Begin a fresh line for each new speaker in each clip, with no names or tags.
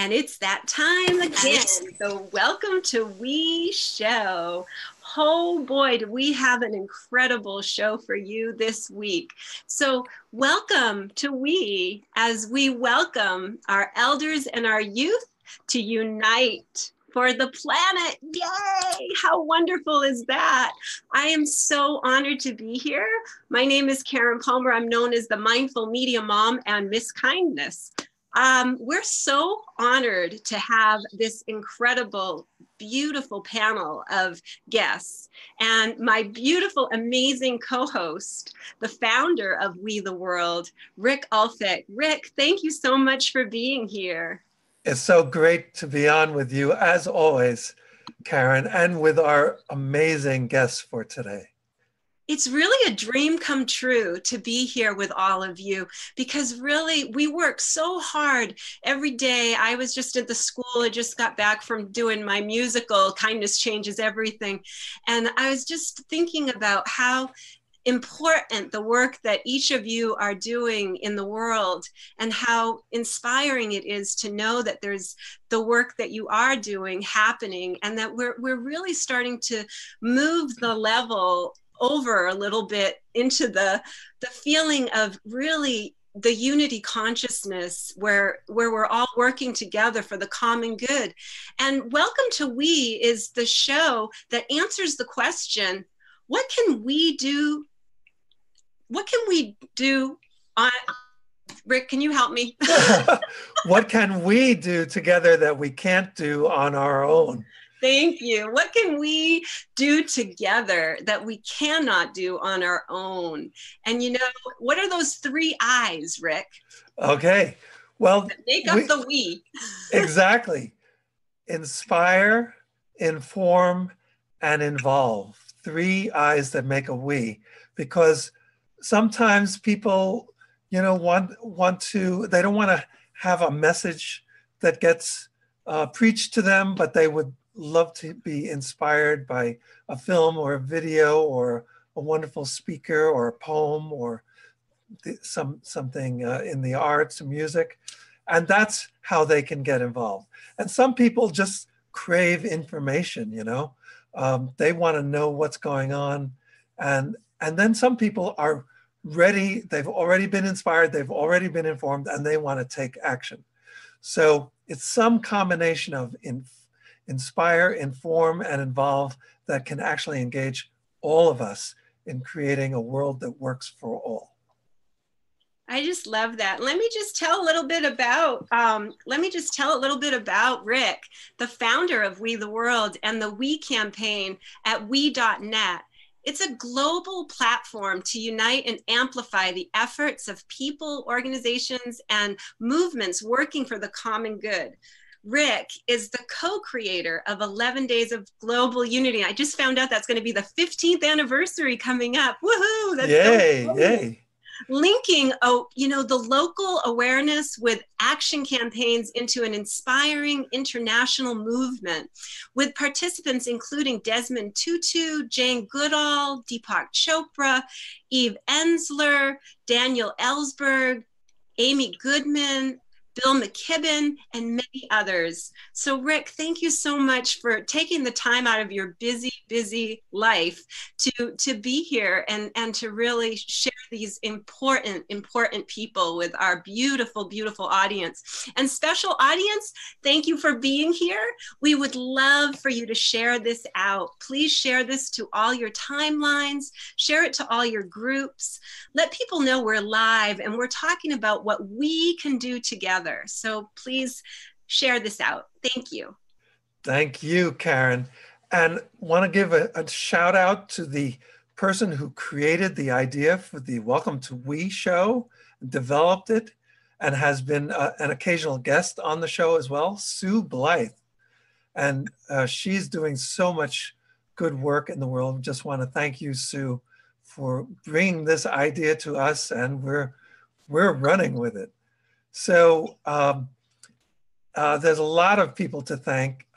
And it's that time again. So welcome to We Show. Oh boy, do we have an incredible show for you this week. So welcome to We, as we welcome our elders and our youth to unite for the planet. Yay! How wonderful is that? I am so honored to be here. My name is Karen Palmer. I'm known as the Mindful Media Mom and Miss Kindness. We're so honored to have this incredible, beautiful panel of guests and my beautiful, amazing co-host, the founder of We the World, Rick Ulfit. Rick, thank you so much for being here.
It's so great to be on with you, as always, Karen, and with our amazing guests for today.
It's really a dream come true to be here with all of you, because really we work so hard every day. I was just at the school, I just got back from doing my musical, Kindness Changes Everything. And I was just thinking about how important the work that each of you are doing in the world, and how inspiring it is to know that there's the work that you are doing happening, and that we're really starting to move the level over a little bit into the feeling of really the unity consciousness where we're all working together for the common good. And Welcome to We is the show that answers the question, what can we do? What can we do on, Rick, can you help me?
What can we do together that we can't do on our own?
Thank you. What can we do together that we cannot do on our own? And you know, what are those three I's, Rick?
Okay. Well,
that make up the we.
Exactly. Inspire, inform, and involve. Three I's that make a we. Because sometimes people, you know, they don't want to have a message that gets preached to them, but they would love to be inspired by a film or a video or a wonderful speaker or a poem or something in the arts and music. And that's how they can get involved. And some people just crave information, you know. They want to know what's going on. And then some people are ready, they've already been inspired, they've already been informed, and they want to take action. So it's some combination of inspire, inform, and involve that can actually engage all of us in creating a world that works for all.
I just love that. Let me just tell a little bit about Rick, the founder of We the World and the We campaign at we.net. It's a global platform to unite and amplify the efforts of people, organizations, and movements working for the common good. Rick is the co-creator of 11 Days of Global Unity. I just found out that's going to be the 15th anniversary coming up. Woohoo! That's
yay,
so cool.
Yay.
Linking, the local awareness with action campaigns into an inspiring international movement with participants including Desmond Tutu, Jane Goodall, Deepak Chopra, Eve Ensler, Daniel Ellsberg, Amy Goodman, Bill McKibben, and many others. So Rick, thank you so much for taking the time out of your busy, busy life to be here and to really share these important people with our beautiful, beautiful audience. And special audience, thank you for being here. We would love for you to share this out. Please share this to all your timelines, share it to all your groups. Let people know we're live and we're talking about what we can do together. So please share this out. Thank you.
Thank you, Karen. And want to give a shout out to the person who created the idea for the Welcome to We show, developed it, and has been an occasional guest on the show as well, Sue Blythe. And she's doing so much good work in the world. Just want to thank you, Sue, for bringing this idea to us, and we're running with it. So there's a lot of people to thank.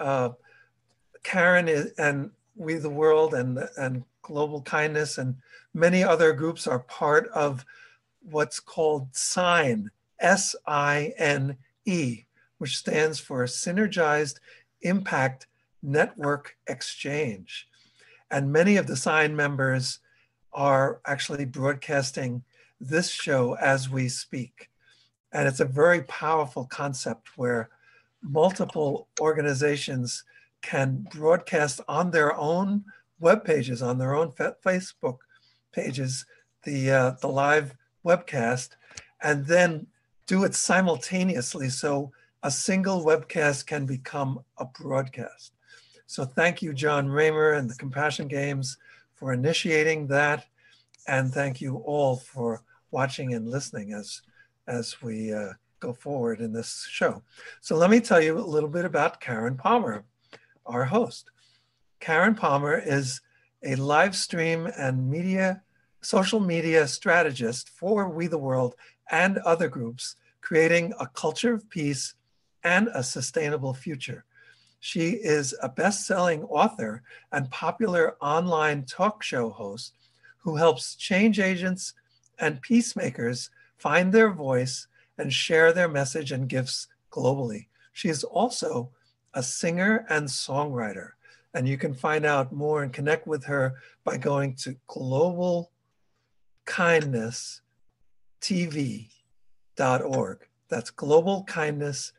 Karen and We the World and Global Kindness and many other groups are part of what's called SINE, S-I-N-E, which stands for Synergized Impact Network Exchange. And many of the SIGN members are actually broadcasting this show as we speak. And it's a very powerful concept where multiple organizations can broadcast on their own web pages, on their own Facebook pages, the live webcast, and then do it simultaneously so a single webcast can become a broadcast. So thank you, John Raymer and the Compassion Games, for initiating that. And thank you all for watching and listening as we go forward in this show. So let me tell you a little bit about Karen Palmer, our host. Karen Palmer is a live stream and social media strategist for We the World and other groups, creating a culture of peace and a sustainable future. She is a best-selling author and popular online talk show host who helps change agents and peacemakers find their voice and share their message and gifts globally. She is also a singer and songwriter, and you can find out more and connect with her by going to globalkindnesstv.org. That's globalkindnesstv.org.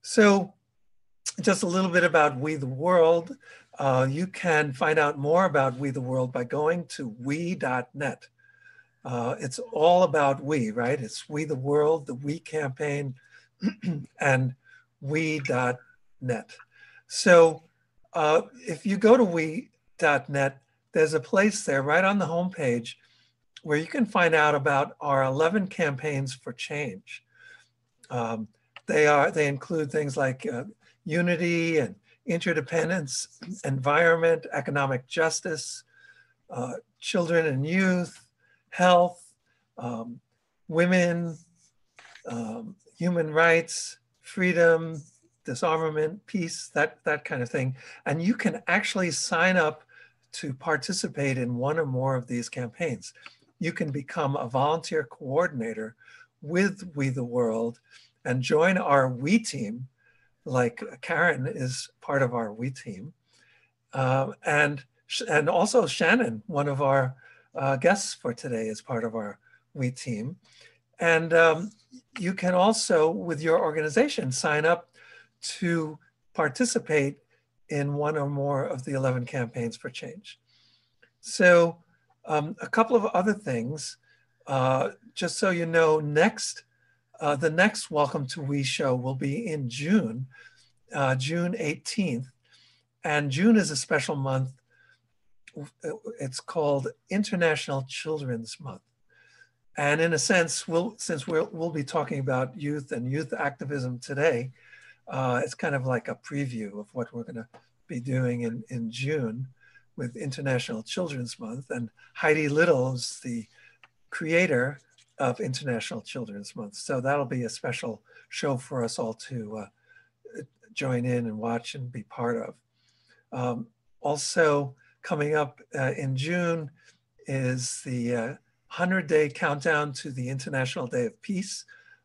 So just a little bit about We the World. You can find out more about We the World by going to we.net. It's all about we, right? It's We the World, the We campaign, and we.net. So if you go to we.net, there's a place there right on the homepage where you can find out about our 11 campaigns for change. They include things like unity and interdependence, environment, economic justice, children and youth, health, women, human rights, freedom, disarmament, peace, that kind of thing. And you can actually sign up to participate in one or more of these campaigns. You can become a volunteer coordinator with We the World and join our We team, like Karen is part of our We team. And also Shannon, one of our guests for today, is part of our We team. And you can also, with your organization, sign up to participate in one or more of the 11 campaigns for change. So a couple of other things, just so you know, the next Welcome to We show will be in June, June 18th. And June is a special month. It's called International Children's Month. And in a sense, since we'll be talking about youth and youth activism today, it's kind of like a preview of what we're going to be doing in June with International Children's Month. And Heidi Little is the creator of International Children's Month. So that'll be a special show for us all to join in and watch and be part of. Also coming up in June is the 100-day countdown to the International Day of Peace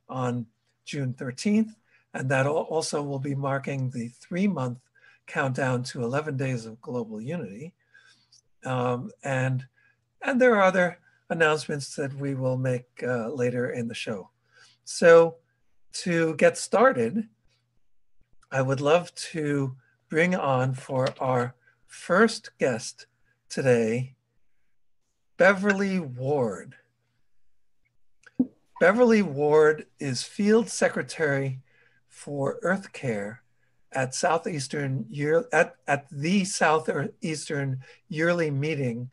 on June 13th. And that also will be marking the 3-month countdown to 11 days of global unity. And there are other announcements that we will make later in the show. So to get started, I would love to bring on for our first guest today, Beverly Ward. Beverly Ward is Field Secretary for Earthcare at the Southeastern Yearly Meeting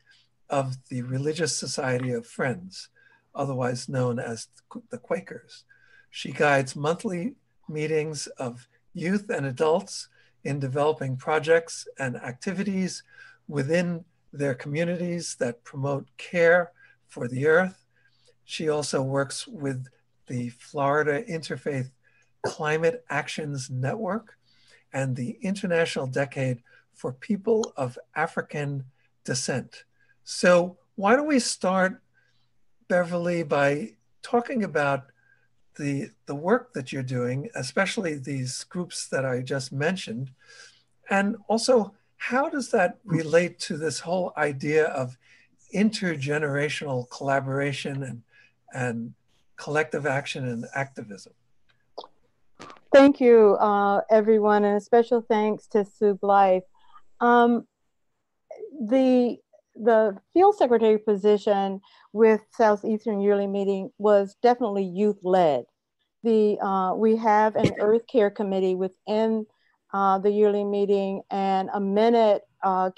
of the Religious Society of Friends, otherwise known as the Quakers. She guides monthly meetings of youth and adults in developing projects and activities within their communities that promote care for the earth. She also works with the Florida Interfaith Climate Actions Network and the International Decade for People of African Descent. So why don't we start, Beverly, by talking about the work that you're doing, especially these groups that I just mentioned, and also how does that relate to this whole idea of intergenerational collaboration and collective action and activism?
Thank you, everyone, and a special thanks to Sue Blythe. Um, the field secretary position with Southeastern Yearly Meeting was definitely youth-led. We have an Earthcare committee within the yearly meeting, and a minute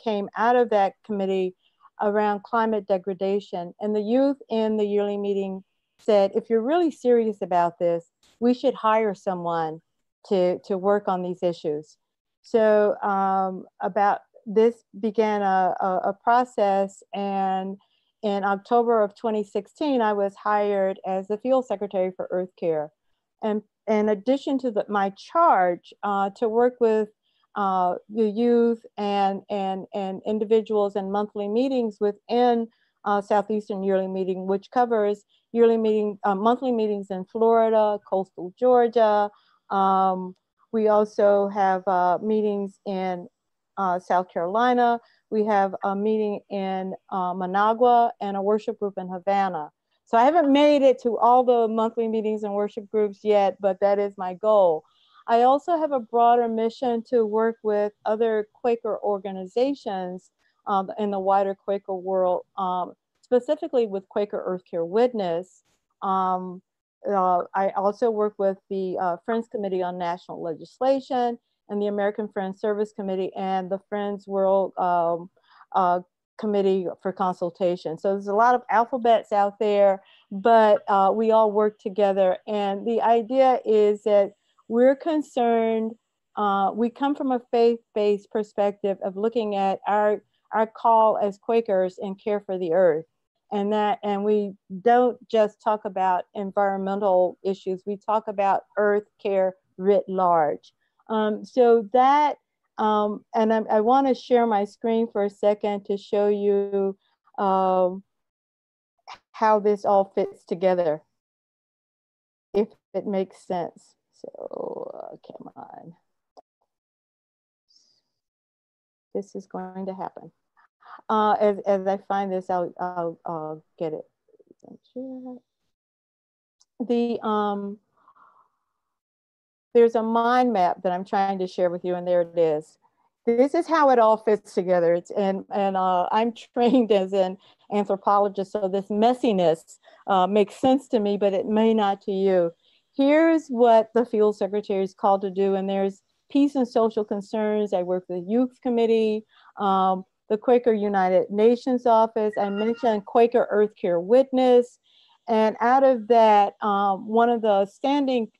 came out of that committee around climate degradation. And the youth in the yearly meeting said, if you're really serious about this, we should hire someone to work on these issues. So about this began a process, and in October of 2016, I was hired as the field secretary for Earthcare. And in addition to my charge to work with the youth and individuals in monthly meetings within Southeastern Yearly Meeting, which covers monthly meetings in Florida, coastal Georgia. We also have meetings in South Carolina. We have a meeting in Managua and a worship group in Havana. So I haven't made it to all the monthly meetings and worship groups yet, but that is my goal. I also have a broader mission to work with other Quaker organizations in the wider Quaker world, specifically with Quaker Earthcare Witness. I also work with the Friends Committee on National Legislation and the American Friends Service Committee and the Friends World Committee for Consultation. So there's a lot of alphabets out there, but we all work together. And the idea is that we're concerned, we come from a faith-based perspective of looking at our call as Quakers and care for the earth. And we don't just talk about environmental issues, we talk about earth care writ large. So that, and I want to share my screen for a second to show you how this all fits together, if it makes sense. So come on. This is going to happen. As I find this, I'll get it. There's a mind map that I'm trying to share with you, and there it is. This is how it all fits together. I'm trained as an anthropologist, so this messiness makes sense to me, but it may not to you. Here's what the field secretary is called to do, and there's peace and social concerns. I work with the youth committee, the Quaker United Nations office. I mentioned Quaker Earthcare Witness. And out of that, one of the standing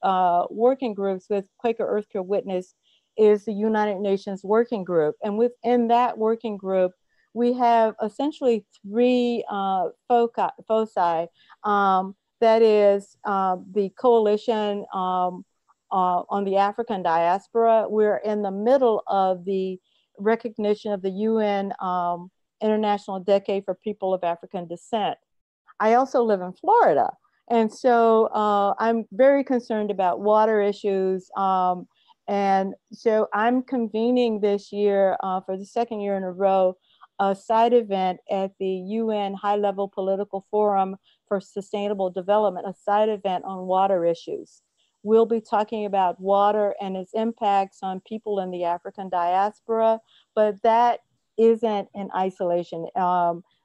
working groups with Quaker Earthcare Witness is the United Nations Working Group. And within that working group, we have essentially three foci. That is the coalition on the African diaspora. We're in the middle of the recognition of the UN International Decade for People of African Descent. I also live in Florida. And so I'm very concerned about water issues. And so I'm convening this year for the second year in a row, a side event at the UN High-Level Political Forum for Sustainable Development, a side event on water issues. We'll be talking about water and its impacts on people in the African diaspora, but that isn't in isolation.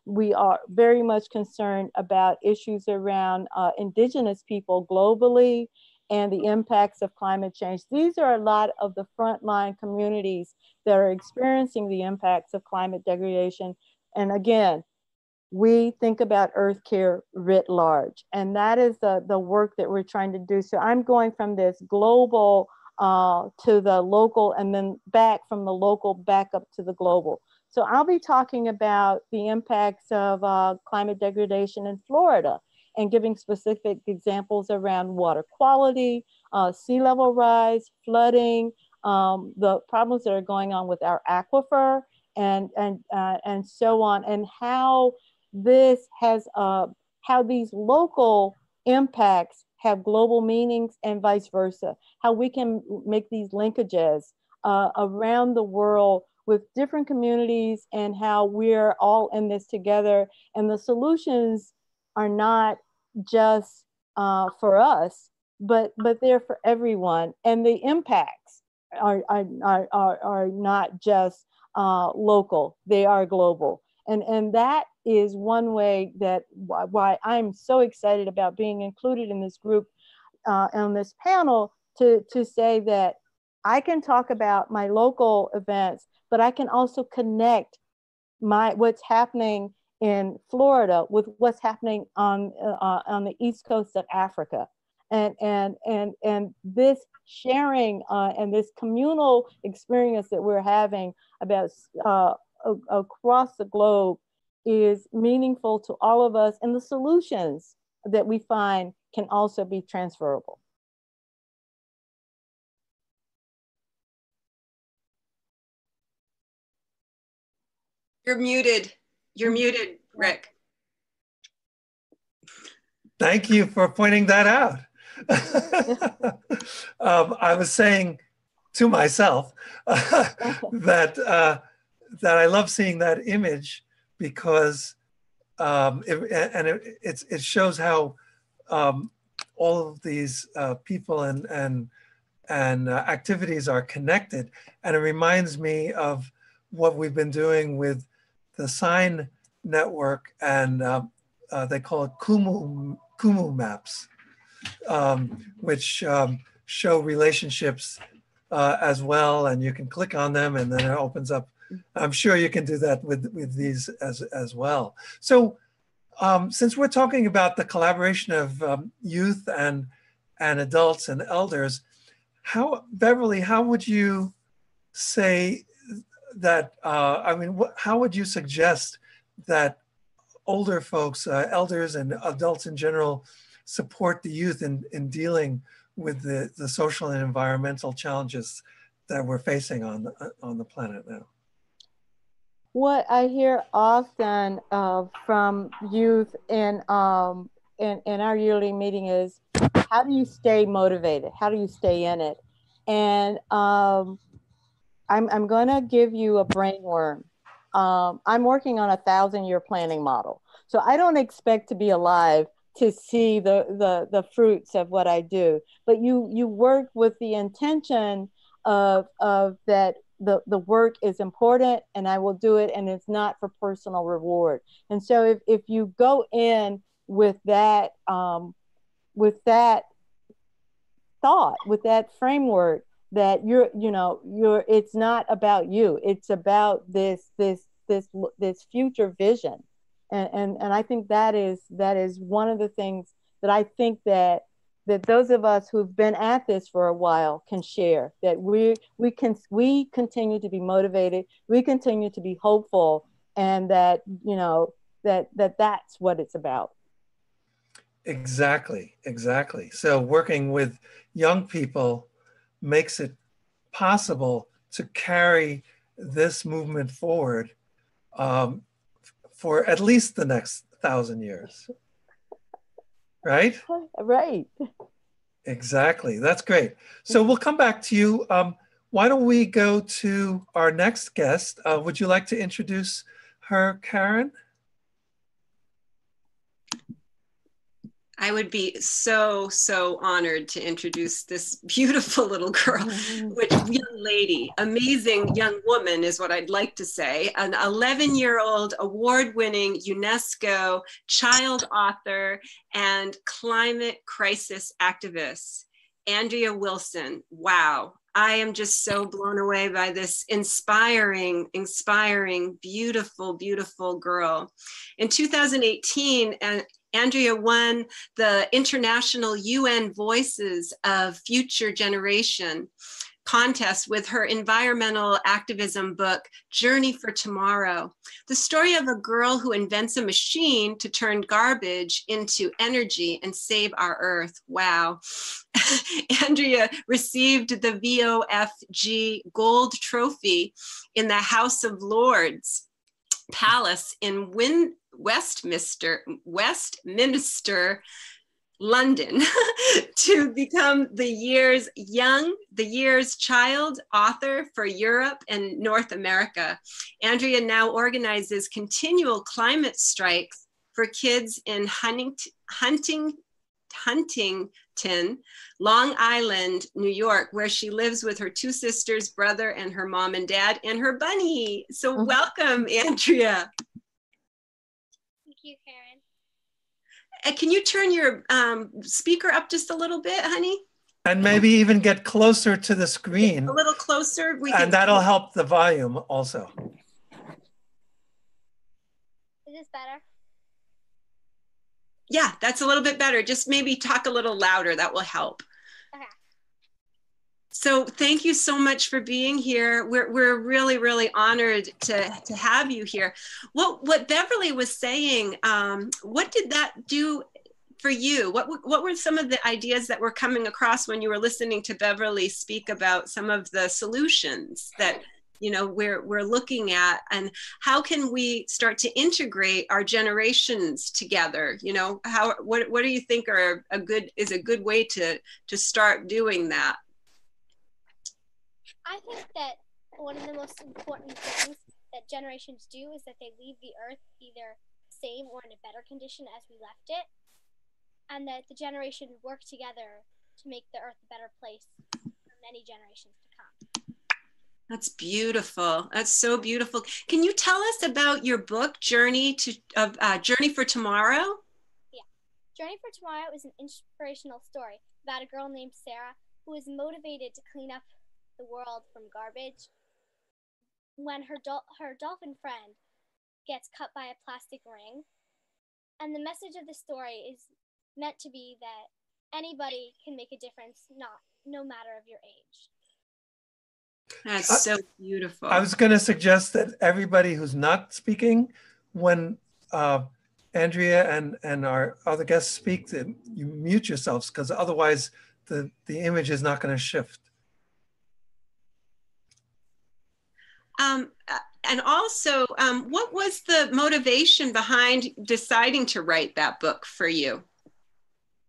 We are very much concerned about issues around indigenous people globally and the impacts of climate change. These are a lot of the frontline communities that are experiencing the impacts of climate degradation. And again, we think about earth care writ large. And that is the work that we're trying to do. So I'm going from this global to the local, and then back from the local back up to the global. So I'll be talking about the impacts of climate degradation in Florida and giving specific examples around water quality, sea level rise, flooding, the problems that are going on with our aquifer, and so on, and how this has how these local impacts have global meanings and vice versa, how we can make these linkages around the world with different communities and how we're all in this together. And the solutions are not just for us, but they're for everyone. And the impacts are not just local, they are global. And that is one way that why I'm so excited about being included in this group on this panel to say that I can talk about my local events, but I can also connect what's happening in Florida with what's happening on the East Coast of Africa. And this sharing and this communal experience that we're having about across the globe is meaningful to all of us, and the solutions that we find can also be transferable.
You're muted. You're muted, Rick.
Thank you for pointing that out. I was saying to myself that I love seeing that image because it shows how all of these people and activities are connected, and it reminds me of what we've been doing with the sign network, and they call it Kumu maps, which show relationships as well, and you can click on them and then it opens up. I'm sure you can do that with these as well. So since we're talking about the collaboration of youth and adults and elders, Beverly, how would you say that, how would you suggest that older folks, elders and adults in general, support the youth in dealing with the social and environmental challenges that we're facing on the planet now?
What I hear often from youth in our yearly meeting is, how do you stay motivated? How do you stay in it? And I'm going to give you a brain worm. I'm working on a 1,000-year planning model. So I don't expect to be alive to see the fruits of what I do. But you work with the intention of that the work is important and I will do it, and it's not for personal reward. And so if you go in with that thought, with that framework, that it's not about you, it's about this future vision. And I think that is one of the things that I think that those of us who've been at this for a while can share, that we continue to be motivated, we continue to be hopeful, and that that's what it's about.
Exactly. So working with young people makes it possible to carry this movement forward for at least the next 1,000 years. Right?
Right.
Exactly. That's great. So we'll come back to you. Why don't we go to our next guest? Would you like to introduce her, Karen?
I would be so honored to introduce this beautiful little girl, which young lady, amazing young woman is what I'd like to say, an 11-year-old award-winning UNESCO child author and climate crisis activist, Andrea Wilson. Wow. I am just so blown away by this inspiring, beautiful girl. In 2018, Andrea won the International UN Voices of Future Generation contest with her environmental activism book, Journey for Tomorrow. The story of a girl who invents a machine to turn garbage into energy and save our Earth. Wow. Andrea received the VOFG Gold Trophy in the House of Lords Palace in Westminster, London to become the year's child author for Europe and North America. Andrea now organizes continual climate strikes for kids in Huntington, Long Island, New York, where she lives with her two sisters, brother, and her mom and dad, and her bunny. So welcome, Andrea.
Thank you, Karen.
Can you turn your speaker up just a little bit, honey?
And maybe even get closer to the screen.
A little closer.
And that'll help the volume also.
Is this better?
Yeah, that's a little bit better. Just maybe talk a little louder. That will help.
Okay.
So thank you so much for being here. We're really, really honored to have you here. What Beverly was saying, what did that do for you? What were some of the ideas that were coming across when you were listening to Beverly speak about some of the solutions that we're looking at, and how can we start to integrate our generations together? What do you think is a good way to start doing that?
I think that one of the most important things that generations do is that they leave the earth either the same or in a better condition as we left it, and that the generations work together to make the earth a better place for many generations to come.
That's beautiful. That's so beautiful. Can you tell us about your book, Journey for Tomorrow?
Yeah. Journey for Tomorrow is an inspirational story about a girl named Sarah who is motivated to clean up the world from garbage when her dolphin friend gets cut by a plastic ring. And the message of the story is meant to be that anybody can make a difference, no matter of your age.
That's so beautiful.
I was going to suggest that everybody who's not speaking, when Andrea and our other guests speak, that you mute yourselves, because otherwise the image is not going to shift.
And also, what was the motivation behind deciding to write that book for you?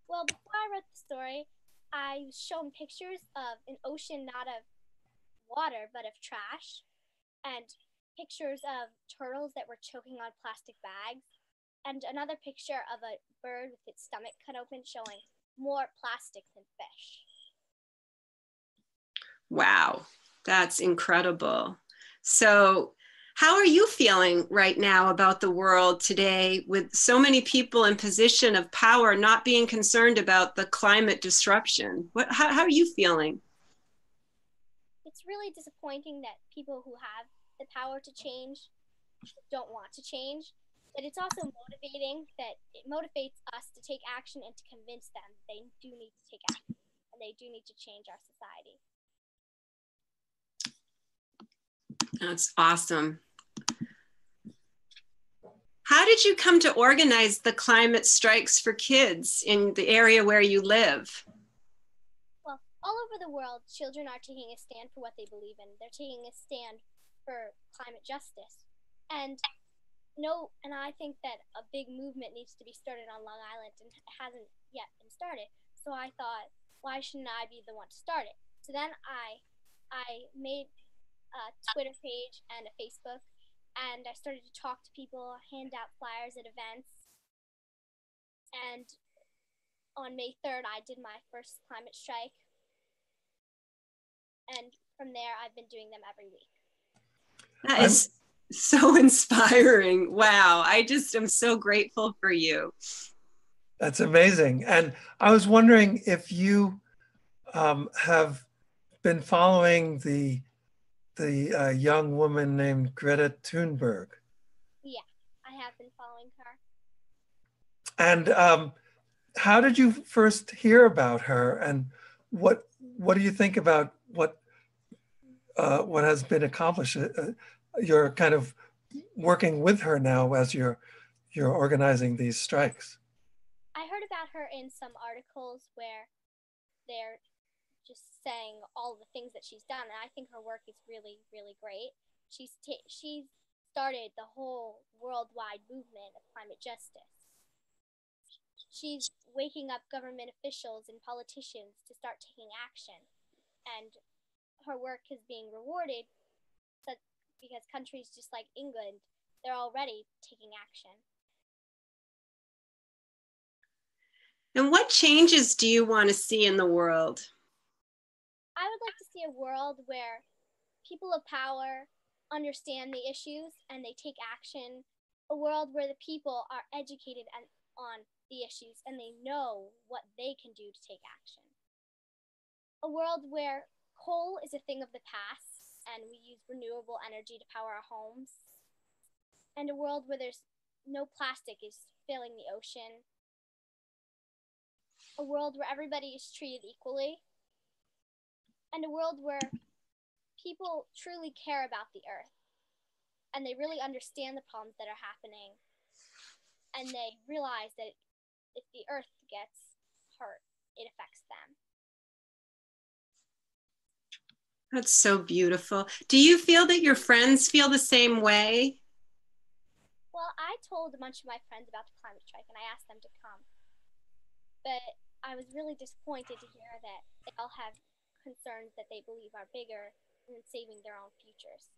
Well, before I wrote the story, I was shown pictures of an ocean not of water, but of trash, and pictures of turtles that were choking on plastic bags, and another picture of a bird with its stomach cut open showing more plastic than fish.
Wow, that's incredible. So how are you feeling right now about the world today, with so many people in position of power not being concerned about the climate disruption? How are you feeling?
It's really disappointing that people who have the power to change don't want to change, but it's also motivating that it motivates us to take action and to convince them they do need to take action and they do need to change our society.
That's awesome. How did you come to organize the climate strikes for kids in the area where you live?
Well, all over the world, children are taking a stand for what they believe in. They're taking a stand for climate justice. And I think that a big movement needs to be started on Long Island, and it hasn't yet been started. So I thought, why shouldn't I be the one to start it? So then I made a Twitter page and a Facebook, and I started to talk to people, hand out flyers at events. And on May 3rd, I did my first climate strike. And from there, I've been doing them every week.
That is so inspiring. Wow. I just am so grateful for you.
That's amazing. And I was wondering if you have been following the young woman named Greta Thunberg.
Yeah, I have been following her.
And how did you first hear about her, and what do you think about what has been accomplished? You're kind of working with her now as you're organizing these strikes.
I heard about her in some articles where they're just saying all the things that she's done, and I think her work is really, really great. She's started the whole worldwide movement of climate justice. she's waking up government officials and politicians to start taking action. And her work is being rewarded because countries just like England, they're already taking action.
And what changes do you want to see in the world?
I would like to see a world where people of power understand the issues and they take action. A world where the people are educated on the issues and they know what they can do to take action. A world where coal is a thing of the past and we use renewable energy to power our homes. And a world where there's no plastic is filling the ocean. A world where everybody is treated equally. And a world where people truly care about the earth and they really understand the problems that are happening and they realize that if the earth gets hurt, it affects them.
That's so beautiful. Do you feel that your friends feel the same way?
Well, I told a bunch of my friends about the climate strike and I asked them to come. But I was really disappointed to hear that they all have concerns that they believe are bigger than saving their own futures.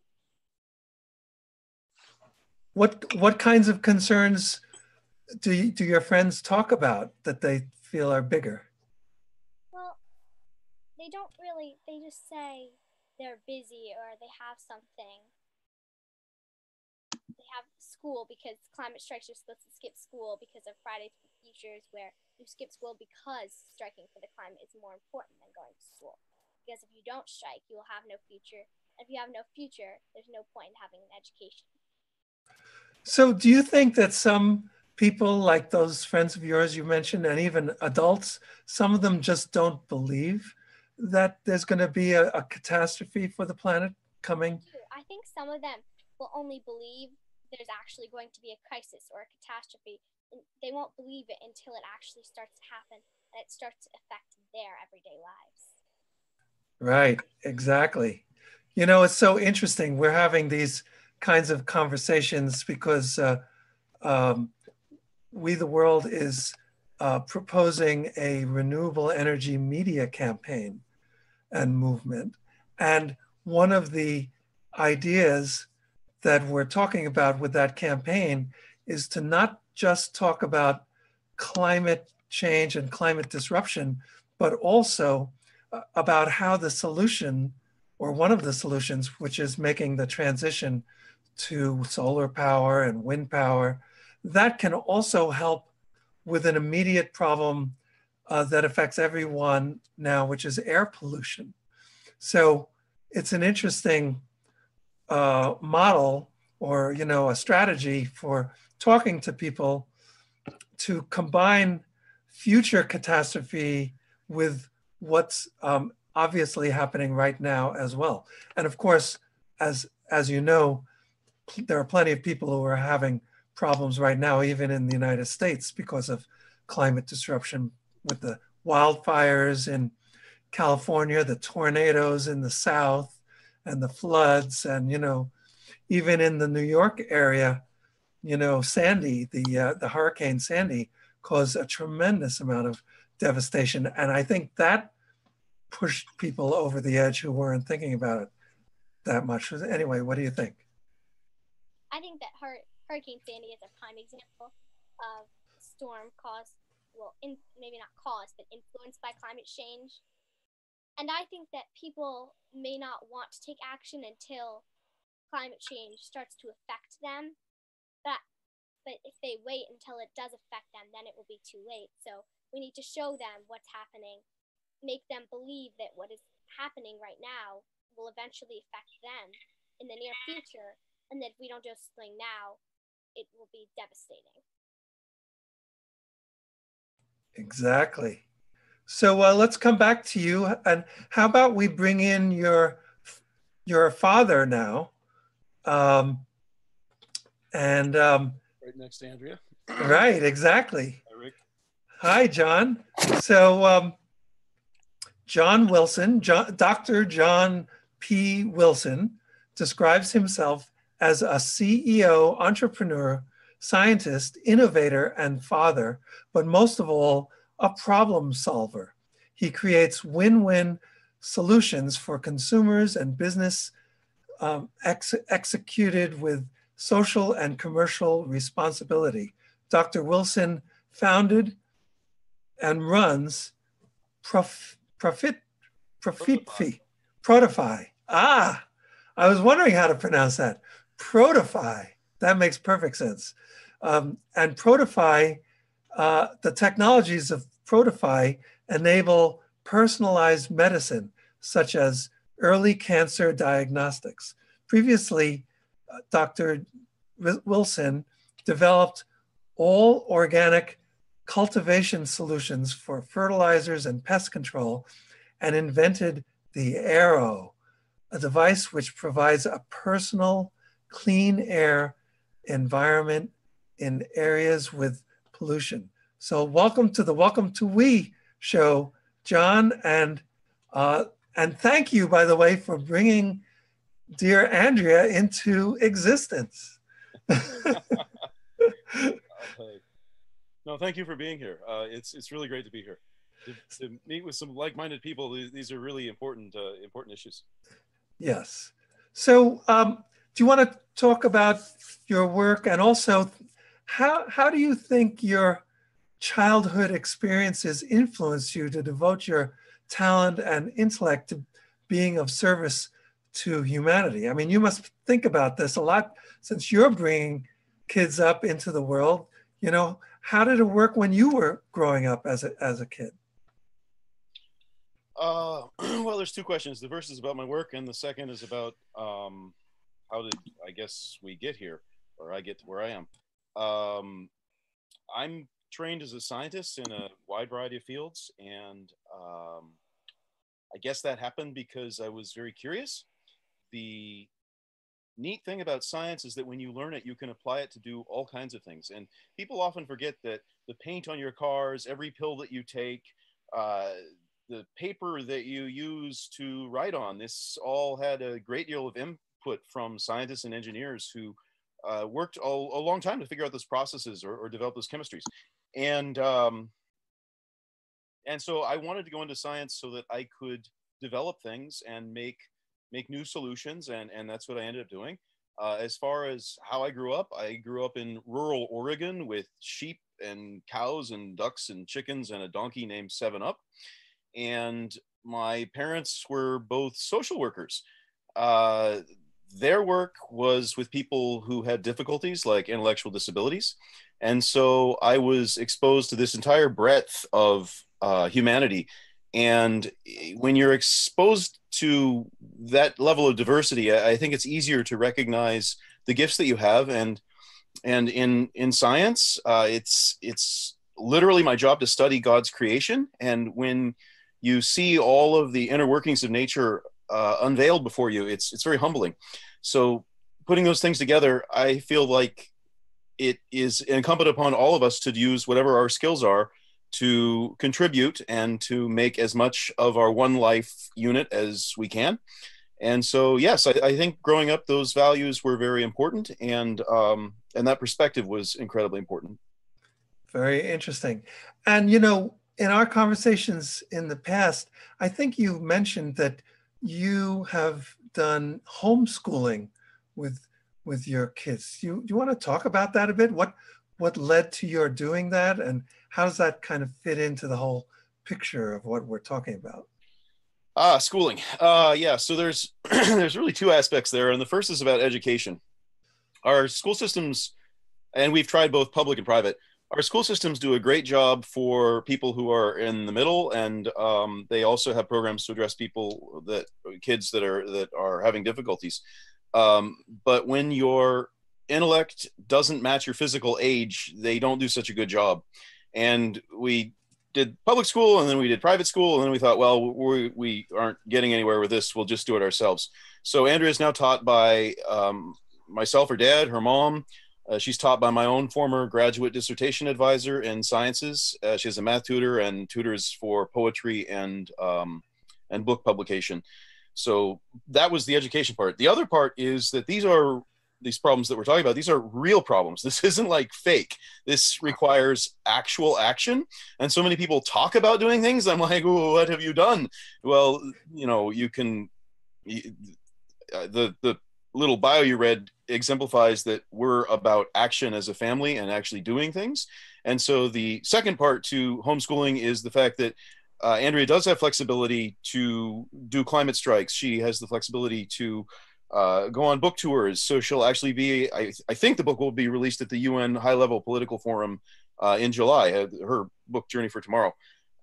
What kinds of concerns do your friends talk about that they feel are bigger?
Well, they don't really, they just say they're busy or they have something. They have school because climate strikes, you're supposed to skip school because of Fridays for Futures, where you skip school because striking for the climate is more important than going to school. Because if you don't strike, you will have no future. If you have no future, there's no point in having an education.
So do you think that some people, like those friends of yours you mentioned, and even adults, some of them just don't believe that there's going to be a catastrophe for the planet coming?
I think some of them will only believe there's actually going to be a crisis or a catastrophe. They won't believe it until it actually starts to happen and it starts to affect their everyday lives.
Right, exactly. You know, it's so interesting. We're having these kinds of conversations because We the World is proposing a renewable energy media campaign and movement. And one of the ideas that we're talking about with that campaign is to not just talk about climate change and climate disruption, but also about how the solution, or one of the solutions, which is making the transition to solar power and wind power, that can also help with an immediate problem that affects everyone now, which is air pollution. So it's an interesting model, or a strategy for talking to people to combine future catastrophe with what's obviously happening right now as well. And of course, as you know, there are plenty of people who are having problems right now, even in the United States, because of climate disruption, with the wildfires in California, the tornadoes in the South, and the floods, and even in the New York area, Sandy, the Hurricane Sandy, caused a tremendous amount of devastation, and I think that pushed people over the edge who weren't thinking about it that much. Anyway, what do you think?
I think that Hurricane Sandy is a prime example of storm caused, well, maybe not caused, but influenced by climate change. And I think that people may not want to take action until climate change starts to affect them. But if they wait until it does affect them, then it will be too late. So we need to show them what's happening, make them believe that what is happening right now will eventually affect them in the near future, and that if we don't do something now, it will be devastating.
Exactly. So let's come back to you. And how about we bring in your father now?
Right next to Andrea.
Right, exactly.
Hi, Rick.
Hi, John. So John Wilson, Dr. John P. Wilson, describes himself as a CEO, entrepreneur, scientist, innovator, and father, but most of all, a problem solver. He creates win-win solutions for consumers and business, executed with social and commercial responsibility. Dr. Wilson founded and runs Protify. Ah, I was wondering how to pronounce that. Protify. That makes perfect sense. And Protify, the technologies of Protify enable personalized medicine, such as early cancer diagnostics. Previously, Dr. Wilson developed all organic cultivation solutions for fertilizers and pest control and invented the Arrow, a device which provides a personal, clean air environment in areas with pollution. So welcome to the Welcome to We show, John, and thank you, by the way, for bringing dear Andrea into existence.
No, thank you for being here. It's really great to be here. To meet with some like-minded people. These are really important issues.
Yes. So do you want to talk about your work, and also how do you think your childhood experiences influence you to devote your talent and intellect to being of service to humanity? I mean, you must think about this a lot since you're bringing kids up into the world. You know, how did it work when you were growing up as a kid?
Well, there's two questions. The first is about my work, and the second is about how did, I guess, we get here, or I get to where I am. I'm trained as a scientist in a wide variety of fields, and I guess that happened because I was very curious. The neat thing about science is that when you learn it, you can apply it to do all kinds of things. And people often forget that the paint on your cars, every pill that you take, the paper that you use to write on, this all had a great deal of input from scientists and engineers who worked a long time to figure out those processes or develop those chemistries. And so I wanted to go into science so that I could develop things and make new solutions, and that's what I ended up doing. As far as how I grew up in rural Oregon with sheep and cows and ducks and chickens and a donkey named 7-Up. And my parents were both social workers. Their work was with people who had difficulties like intellectual disabilities. And so I was exposed to this entire breadth of humanity. And when you're exposed to that level of diversity, I think it's easier to recognize the gifts that you have. And in science, it's literally my job to study God's creation. And when you see all of the inner workings of nature unveiled before you, it's very humbling. So putting those things together, I feel like it is incumbent upon all of us to use whatever our skills are to contribute and to make as much of our one life unit as we can. And so, yes, I think growing up, those values were very important, and that perspective was incredibly important.
Very interesting. And, you know, in our conversations in the past, I think you mentioned that you have done homeschooling with your kids. You want to talk about that a bit? What led to your doing that, and how does that kind of fit into the whole picture of what we're talking about?
Schooling. Yeah, so there's there's really two aspects there, and the first is about education. Our school systems, and we've tried both public and private, our school systems do a great job for people who are in the middle, and they also have programs to address kids that are having difficulties. But when your intellect doesn't match your physical age, they don't do such a good job. And we did public school, and then we did private school, and then we thought, well, we aren't getting anywhere with this. We'll just do it ourselves. So Andrea is now taught by myself, her dad, her mom. She's taught by my own former graduate dissertation advisor in sciences. She has a math tutor and tutors for poetry and book publication. So that was the education part. The other part is that these are these problems that we're talking about, these are real problems. This isn't like fake. This requires actual action. And so many people talk about doing things. I'm like, oh, what have you done? Well, you know, you can, the little bio you read exemplifies that we're about action as a family and actually doing things. And so the second part to homeschooling is the fact that Andrea does have flexibility to do climate strikes. She has the flexibility to go on book tours. So she'll actually be, I think the book will be released at the UN High-Level Political Forum in July, her book Journey for Tomorrow.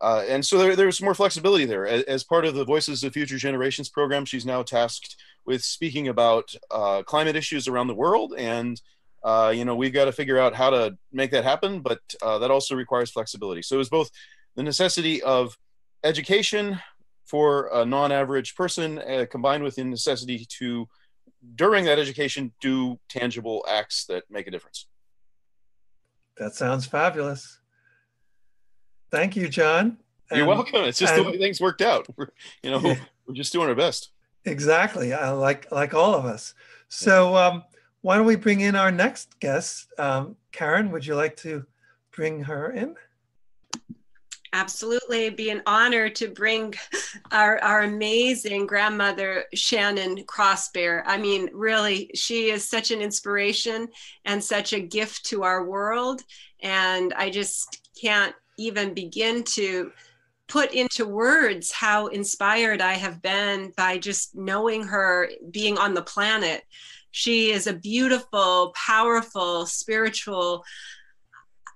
And so there's more flexibility there. As part of the Voices of Future Generations program, she's now tasked with speaking about climate issues around the world. And, you know, we've got to figure out how to make that happen, but that also requires flexibility. So it's both the necessity of education for a non-average person combined with the necessity to, during that education, do tangible acts that make a difference.
That sounds fabulous. Thank you, John.
You're welcome. It's just the way things worked out. We're just doing our best.
Exactly. Like all of us. So why don't we bring in our next guest? Karen, would you like to bring her in?
Absolutely. It'd be an honor to bring our amazing grandmother, Shannon Crossbear. I mean, really, she is such an inspiration and such a gift to our world. And I just can't even begin to put into words how inspired I have been by just knowing her being on the planet. She is a beautiful, powerful, spiritual,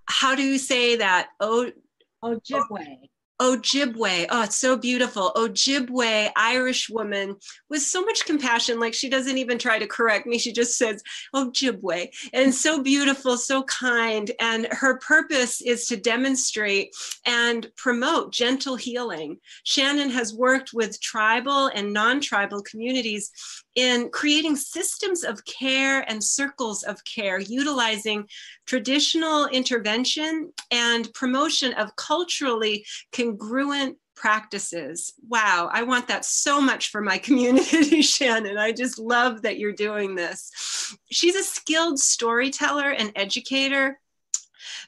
how do you say that?
Ojibwe.
Ojibwe. Oh, it's so beautiful. Ojibwe Irish woman with so much compassion. Like she doesn't even try to correct me. She just says Ojibwe, and so beautiful, so kind. And her purpose is to demonstrate and promote gentle healing. Shannon has worked with tribal and non-tribal communities in creating systems of care and circles of care, utilizing traditional intervention and promotion of culturally congruent practices. Wow, I want that so much for my community, Shannon. I just love that you're doing this. She's a skilled storyteller and educator.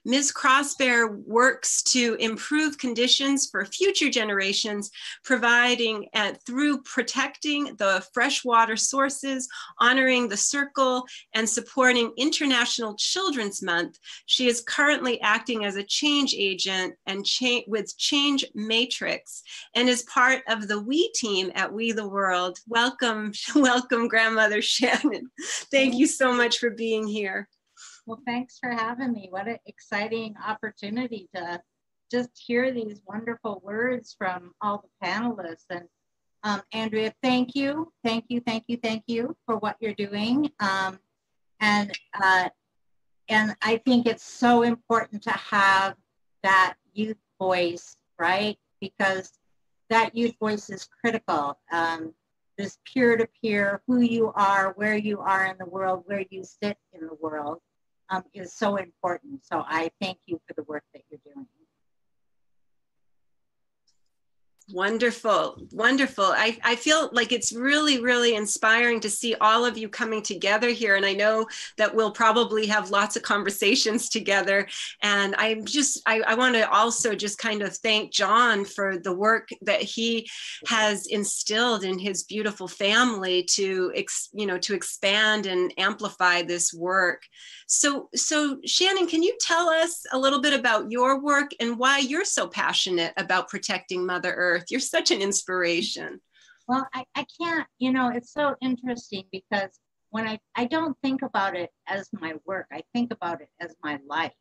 Ms. Crossbear works to improve conditions for future generations, providing through protecting the freshwater sources, honoring the circle, and supporting International Children's Month. She is currently acting as a change agent and with Change Matrix, and is part of the We team at We the World. Welcome, welcome, Grandmother Shannon. Thank you so much for being here.
Well, thanks for having me. What an exciting opportunity to just hear these wonderful words from all the panelists. And Andrea, thank you for what you're doing. And I think it's so important to have that youth voice, right? Because that youth voice is critical. This peer-to-peer, who you are, where you are in the world, where you sit in the world. Is so important. So I thank you for the work that you're doing.
Wonderful, wonderful. I feel like it's really, really inspiring to see all of you coming together here. And I know that we'll probably have lots of conversations together. And I want to also just kind of thank John for the work that he has instilled in his beautiful family to expand and amplify this work. So Shannon, can you tell us a little bit about your work and why you're so passionate about protecting Mother Earth? You're such an inspiration.
Well, I can't, it's so interesting because when I don't think about it as my work, I think about it as my life.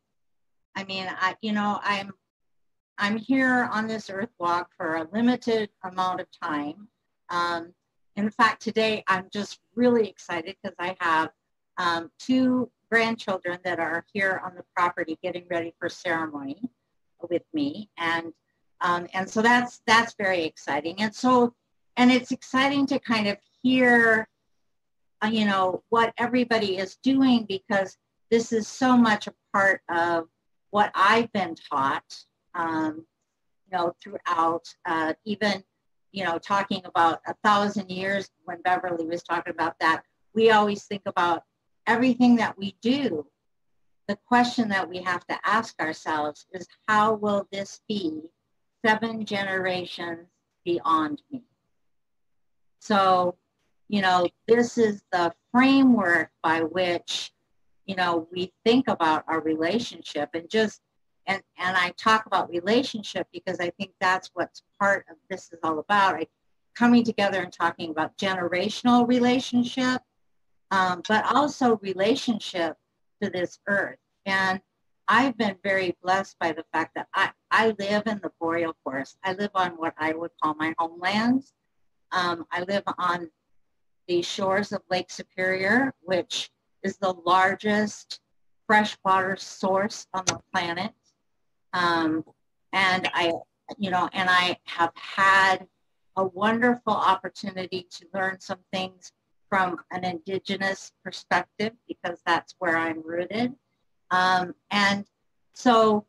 I mean, I'm here on this earth walk for a limited amount of time. In fact, today I'm just really excited because I have 2 grandchildren that are here on the property getting ready for ceremony with me. And so that's very exciting. And it's exciting to kind of hear, what everybody is doing, because this is so much a part of what I've been taught, throughout, even, talking about 1,000 years when Beverly was talking about that, we always think about everything that we do, the question that we have to ask ourselves is, how will this be 7 generations beyond me? So, you know, this is the framework by which, you know, we think about our relationship, and just, and I talk about relationship because I think that's what's part of this is all about, like coming together and talking about generational relationship, but also relationship to this earth. And I've been very blessed by the fact that I live in the boreal forest. I live on what I would call my homelands. I live on the shores of Lake Superior, which is the largest freshwater source on the planet. And I have had a wonderful opportunity to learn some things from an Indigenous perspective, because that's where I'm rooted. And so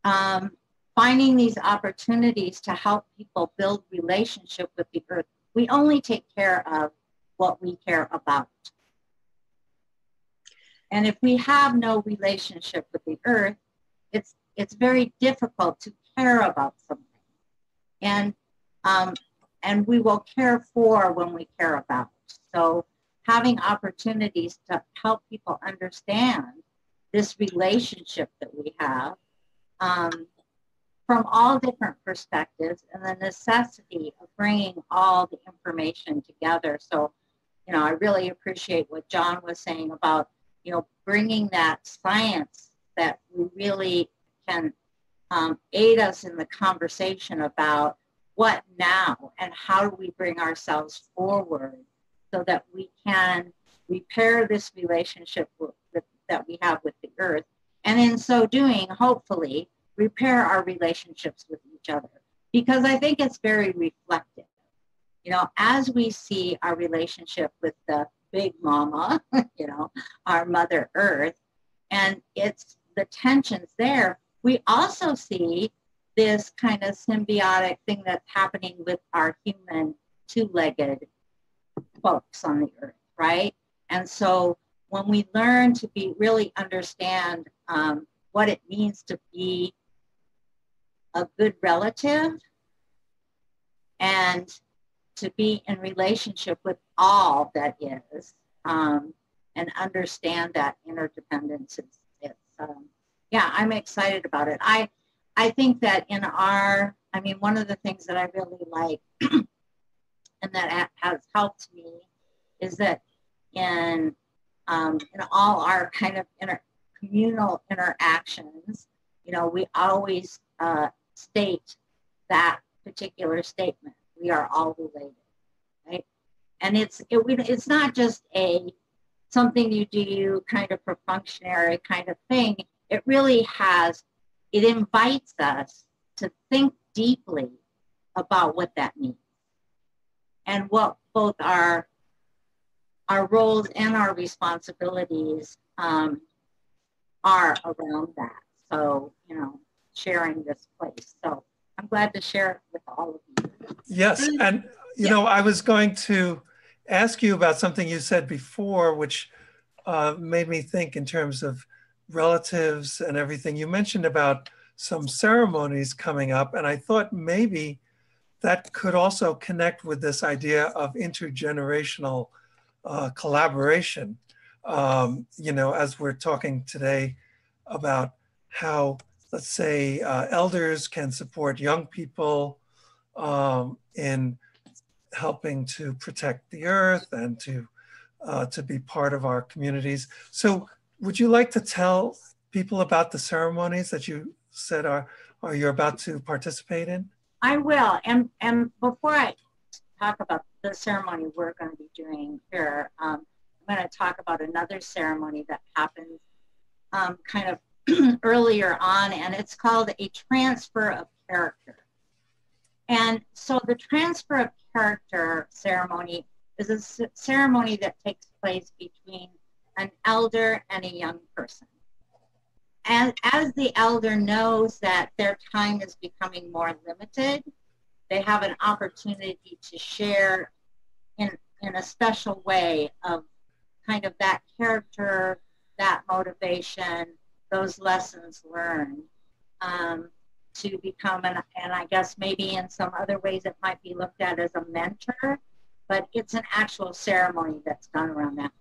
finding these opportunities to help people build relationship with the earth, we only take care of what we care about. And if we have no relationship with the earth, it's very difficult to care about something. And we will care for when we care about. So having opportunities to help people understand this relationship that we have from all different perspectives, and the necessity of bringing all the information together. So, you know, I really appreciate what John was saying about, you know, bringing that science that we really can aid us in the conversation about what now and how do we bring ourselves forward so that we can repair this relationship that we have with the earth, and in so doing, hopefully, repair our relationships with each other. Because I think it's very reflective. You know, as we see our relationship with the big mama, you know, our Mother Earth, and it's the tensions there, we also see this kind of symbiotic thing that's happening with our human two-legged folks on the earth, right? And so when we learn to really understand what it means to be a good relative and to be in relationship with all that is, and understand that interdependence, yeah, I'm excited about it. I think that one of the things that I really like and that has helped me is that in all our kind of communal interactions, you know, we always state that particular statement: we are all related, right? And it's not just something you do kind of perfunctory kind of thing. It really it invites us to think deeply about what that means and what both our roles and our responsibilities are around that. So, you know, sharing this place. So I'm glad to share it with all of you.
Yes, and you know, I was going to ask you about something you said before, which made me think in terms of relatives and everything. You mentioned about some ceremonies coming up, and I thought maybe that could also connect with this idea of intergenerational collaboration. You know, as we're talking today about how, let's say, elders can support young people in helping to protect the earth and to be part of our communities. So would you like to tell people about the ceremonies that you said you're about to participate in?
I will. And before I talk about the ceremony we're going to be doing here, I'm going to talk about another ceremony that happens kind of earlier on, and it's called a transfer of character. And so the transfer of character ceremony is a ceremony that takes place between an elder and a young person. And as the elder knows that their time is becoming more limited, they have an opportunity to share in a special way of kind of that character, that motivation, those lessons learned, to become and I guess maybe in some other ways it might be looked at as a mentor, but it's an actual ceremony that's done around that.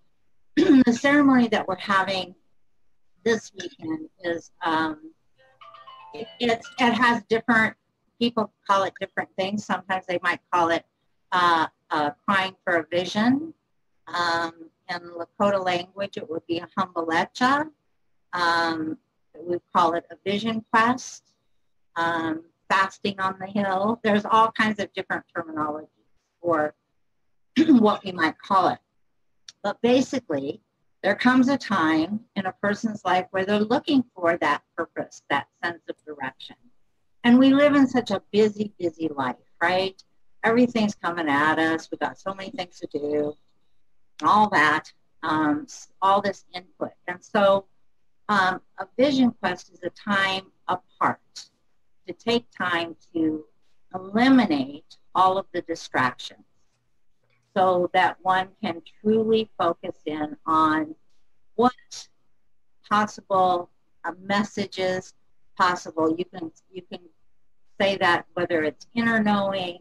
The ceremony that we're having this weekend is, it has different, people call it different things. Sometimes they might call it crying for a vision. In Lakota language, it would be a humbalecha. We call it a vision quest, fasting on the hill. There's all kinds of different terminology for what we might call it. But basically, there comes a time in a person's life where they're looking for that purpose, that sense of direction. And we live in such a busy, busy life, right? Everything's coming at us. We've got so many things to do, and all that, all this input. And so a vision quest is a time apart, to take time to eliminate all of the distractions so that one can truly focus in on what possible messages possible. You can say that whether it's inner knowing,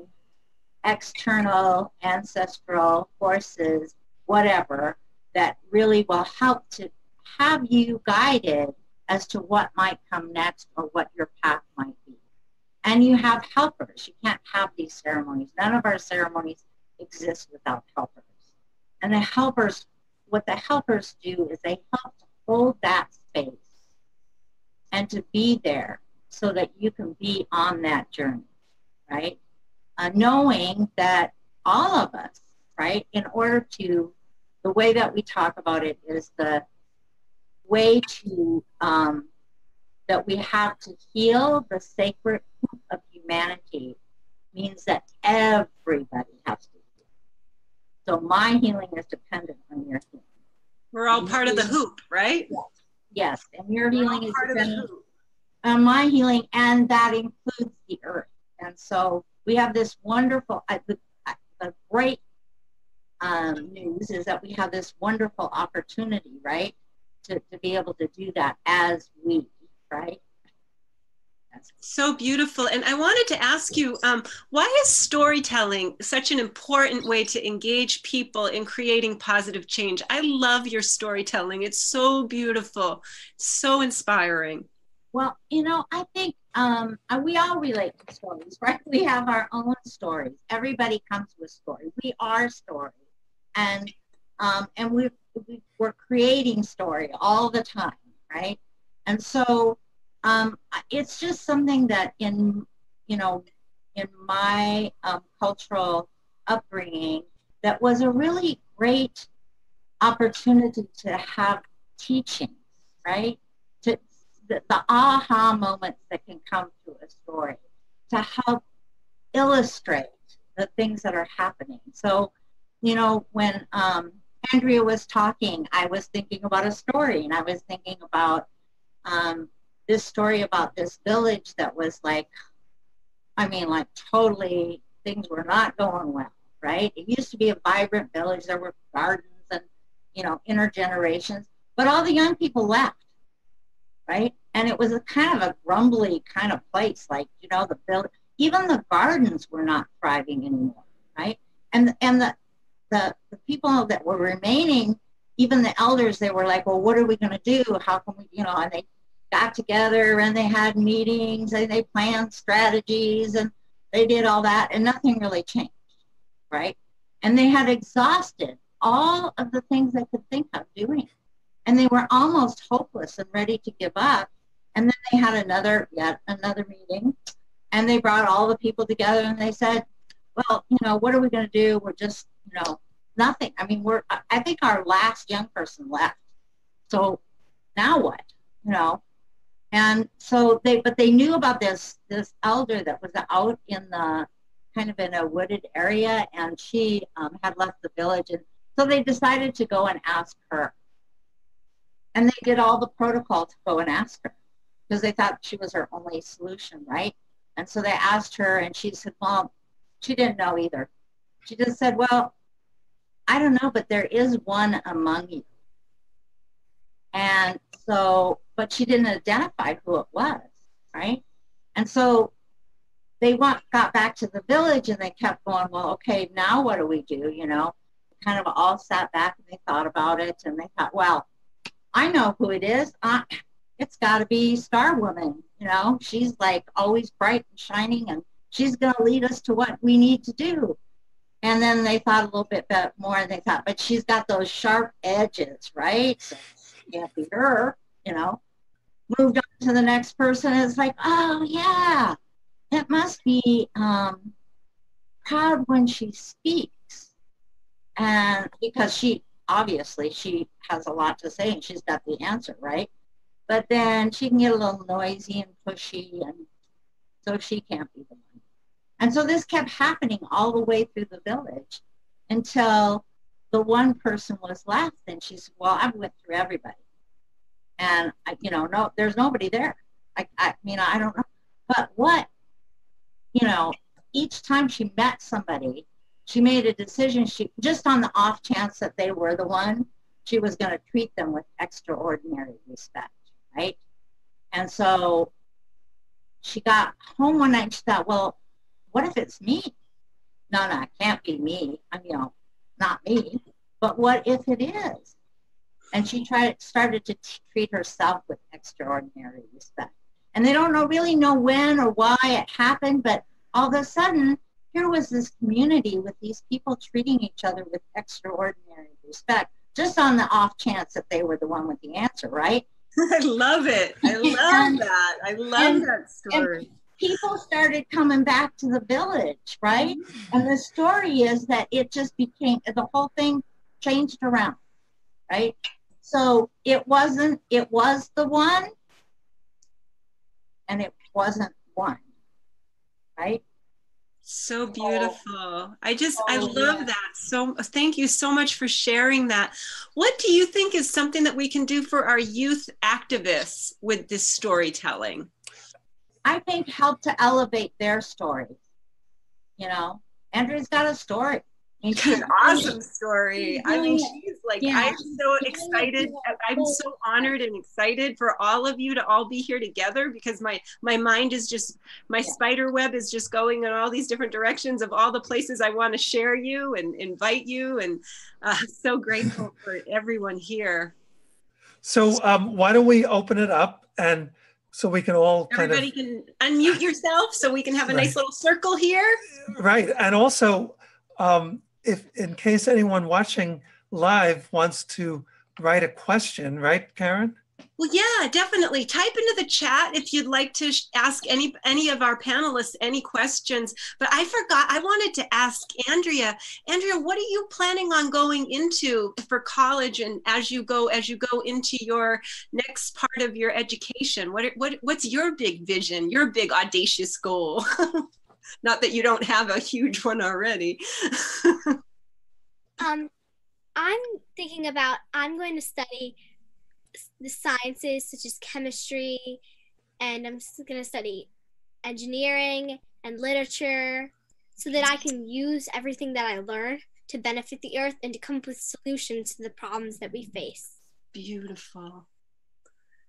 external, ancestral forces, whatever, that really will help to have you guided as to what might come next or what your path might be. And you have helpers. You can't have these ceremonies. None of our ceremonies exist without helpers. And the helpers, what the helpers do is they help to hold that space and to be there so that you can be on that journey, right? Knowing that all of us, right, in order to, the way that we talk about it is the way to, that we have to heal the sacred of humanity means that everybody has to heal. So my healing is dependent on your healing.
We're all part of the hoop, right?
Yes, and your healing is dependent on my healing, and that includes the earth. And so we have this wonderful, the great news is that we have this wonderful opportunity, right, to be able to do that as we, right?
So beautiful. And I wanted to ask you, why is storytelling such an important way to engage people in creating positive change? I love your storytelling. It's so beautiful, so inspiring.
Well, you know, I think we all relate to stories, right? We have our own stories. Everybody comes with stories. We are stories. And we're creating story all the time, right? And so it's just something that in my cultural upbringing, that was a really great opportunity to have teachings, right? To the aha moments that can come through a story to help illustrate the things that are happening. So, you know, when Andrea was talking, I was thinking about a story, and I was thinking about this story about this village that was like, I mean, like totally things were not going well, right? It used to be a vibrant village. There were gardens and, you know, intergenerations, but all the young people left, right? And it was a kind of a grumbly kind of place, like, you know, the village, even the gardens were not thriving anymore, right? And the people that were remaining, even the elders, they were like, well, what are we going to do? How can we, you know, and they got together and they had meetings and they planned strategies and they did all that, and nothing really changed, right? And they had exhausted all of the things they could think of doing. And they were almost hopeless and ready to give up. And then they had yet another meeting, and they brought all the people together and they said, well, you know, what are we going to do? We're just, you know, nothing. I mean, I think our last young person left. So now what, you know? And so they knew about this elder that was out in the, kind of in a wooded area, and she had left the village. And so they decided to go and ask her. And they did all the protocol to go and ask her, because they thought she was her only solution, right? And so they asked her, and she said, well, she didn't know either. She just said, well, I don't know, but there is one among you. And so, but she didn't identify who it was, right? And so they got back to the village and they kept going, well, okay, now what do we do? You know, kind of all sat back and they thought about it and they thought, well, I know who it is. It's got to be Star Woman. You know, she's like always bright and shining and she's going to lead us to what we need to do. And then they thought a little bit more and they thought, but she's got those sharp edges, right? So it can't be her, you know. Moved on to the next person. It's like, oh, yeah, it must be proud when she speaks. And because she has a lot to say and she's got the answer, right? But then she can get a little noisy and pushy, and so she can't be the one. And so this kept happening all the way through the village until the one person was left, and she said, well, I went through everybody. And, no, there's nobody there. I mean, I don't know. But what, each time she met somebody, she made a decision, just on the off chance that they were the one, she was going to treat them with extraordinary respect, right? And so she got home one night and she thought, well, what if it's me? No, it can't be me. Not me. But what if it is? And she started to treat herself with extraordinary respect. And they don't really know when or why it happened, but all of a sudden, here was this community with these people treating each other with extraordinary respect, just on the off chance that they were the one with the answer, right?
I love it. I love that. I love that story.
People started coming back to the village, right? And the story is that it just became, the whole thing changed around, right? So it was the one, and it wasn't one, right?
So beautiful. I love that. So thank you so much for sharing that. What do you think is something that we can do for our youth activists with this storytelling?
I think help to elevate their stories. Andrea's got a story.
An awesome story. I mean, she's like, I'm so excited. I'm so honored and excited for all of you to all be here together, because my mind is just, my spider web is just going in all these different directions of all the places I want to share you and invite you. And so grateful for everyone here.
So why don't we open it up, and so we can all
Everybody can unmute yourself so we can have a nice little circle here.
Right. And also, if in case anyone watching live wants to write a question, right, Karen?
Well, yeah, definitely. Type into the chat if you'd like to ask any of our panelists any questions. But I forgot, I wanted to ask Andrea. Andrea, what are you planning on going into for college, and as you go into your next part of your education? What's your big vision, your big audacious goal? Not that you don't have a huge one already.
I'm thinking about, I'm going to study the sciences such as chemistry, and I'm going to study engineering and literature so that I can use everything that I learn to benefit the earth and to come up with solutions to the problems that we face.
Beautiful.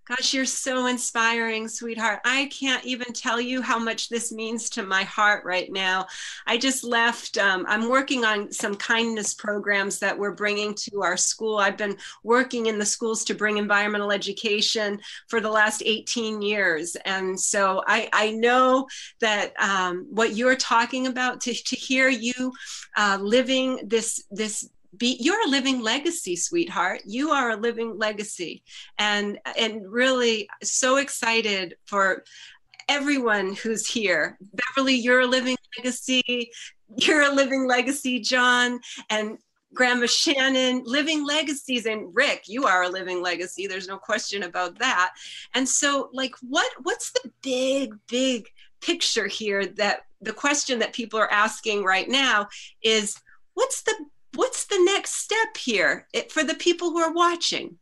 Gosh, you're so inspiring, sweetheart. I can't even tell you how much this means to my heart right now. I just left, I'm working on some kindness programs that we're bringing to our school. I've been working in the schools to bring environmental education for the last 18 years. And so I know that what you're talking about, to hear you living this you're a living legacy, sweetheart. You are a living legacy, and really so excited for everyone who's here. Beverly, you're a living legacy. You're a living legacy, John, and Grandma Shannon, living legacies, and Rick, you are a living legacy. There's no question about that. And so, like, what's the big picture here? That the question that people are asking right now is, what's the next step here for the people who are watching?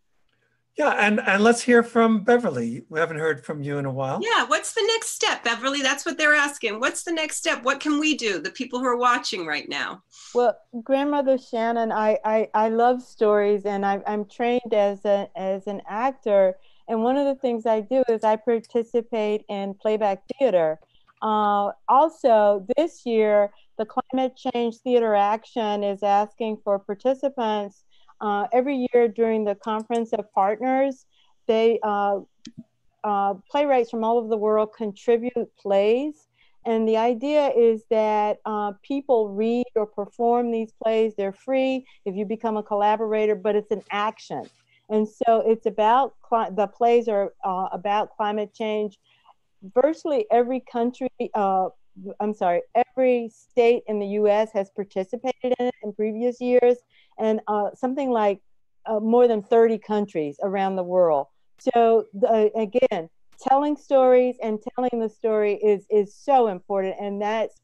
Yeah, and let's hear from Beverly. We haven't heard from you in a while.
Yeah, what's the next step, Beverly? That's what they're asking. What's the next step? What can we do, the people who are watching right now?
Well, Grandmother Shannon, I love stories, and I'm trained as an actor. And one of the things I do is I participate in playback theater. Also, this year, the Climate Change Theater Action is asking for participants. Every year during the Conference of Partners, they playwrights from all over the world contribute plays. And the idea is that people read or perform these plays. They're free if you become a collaborator, but it's an action. And so it's about, the plays are about climate change. Virtually every country, every state in the US has participated in it in previous years, and something like more than 30 countries around the world. So again, telling stories and telling the story is so important, and that's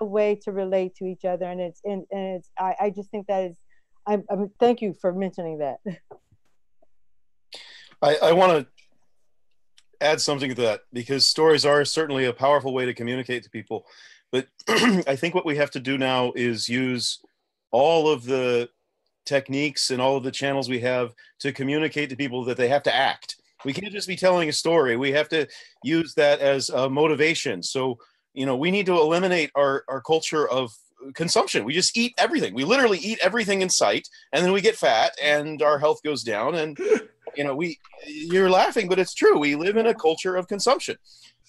a way to relate to each other. And I just think that is, thank you for mentioning that.
I want to add something to that, because stories are certainly a powerful way to communicate to people. But I think what we have to do now is use all of the techniques and all of the channels we have to communicate to people that they have to act. We can't just be telling a story. We have to use that as a motivation. So, we need to eliminate our culture of consumption. We just eat everything. We literally eat everything in sight, and then we get fat and our health goes down. And, you're laughing, but it's true. We live in a culture of consumption.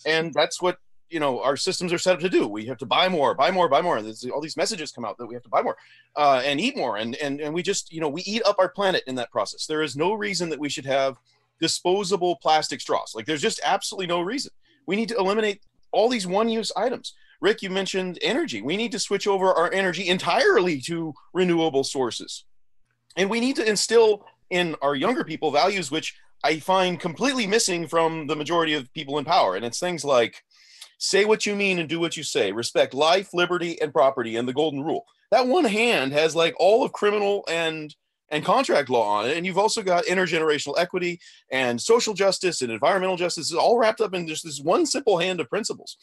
And that's what, our systems are set up to do. We have to buy more, buy more, buy more. And all these messages come out that we have to buy more and eat more. And we just, we eat up our planet in that process. There is no reason that we should have disposable plastic straws. Like, there's just absolutely no reason. We need to eliminate all these one-use items. Rick, you mentioned energy. We need to switch over our energy entirely to renewable sources. And we need to instill in our younger people values which I find completely missing from the majority of people in power. And it's things like, say what you mean and do what you say, respect life, liberty, and property, and the golden rule. That one hand has like all of criminal and contract law on it. And you've also got intergenerational equity and social justice and environmental justice, is all wrapped up in just this one simple hand of principles.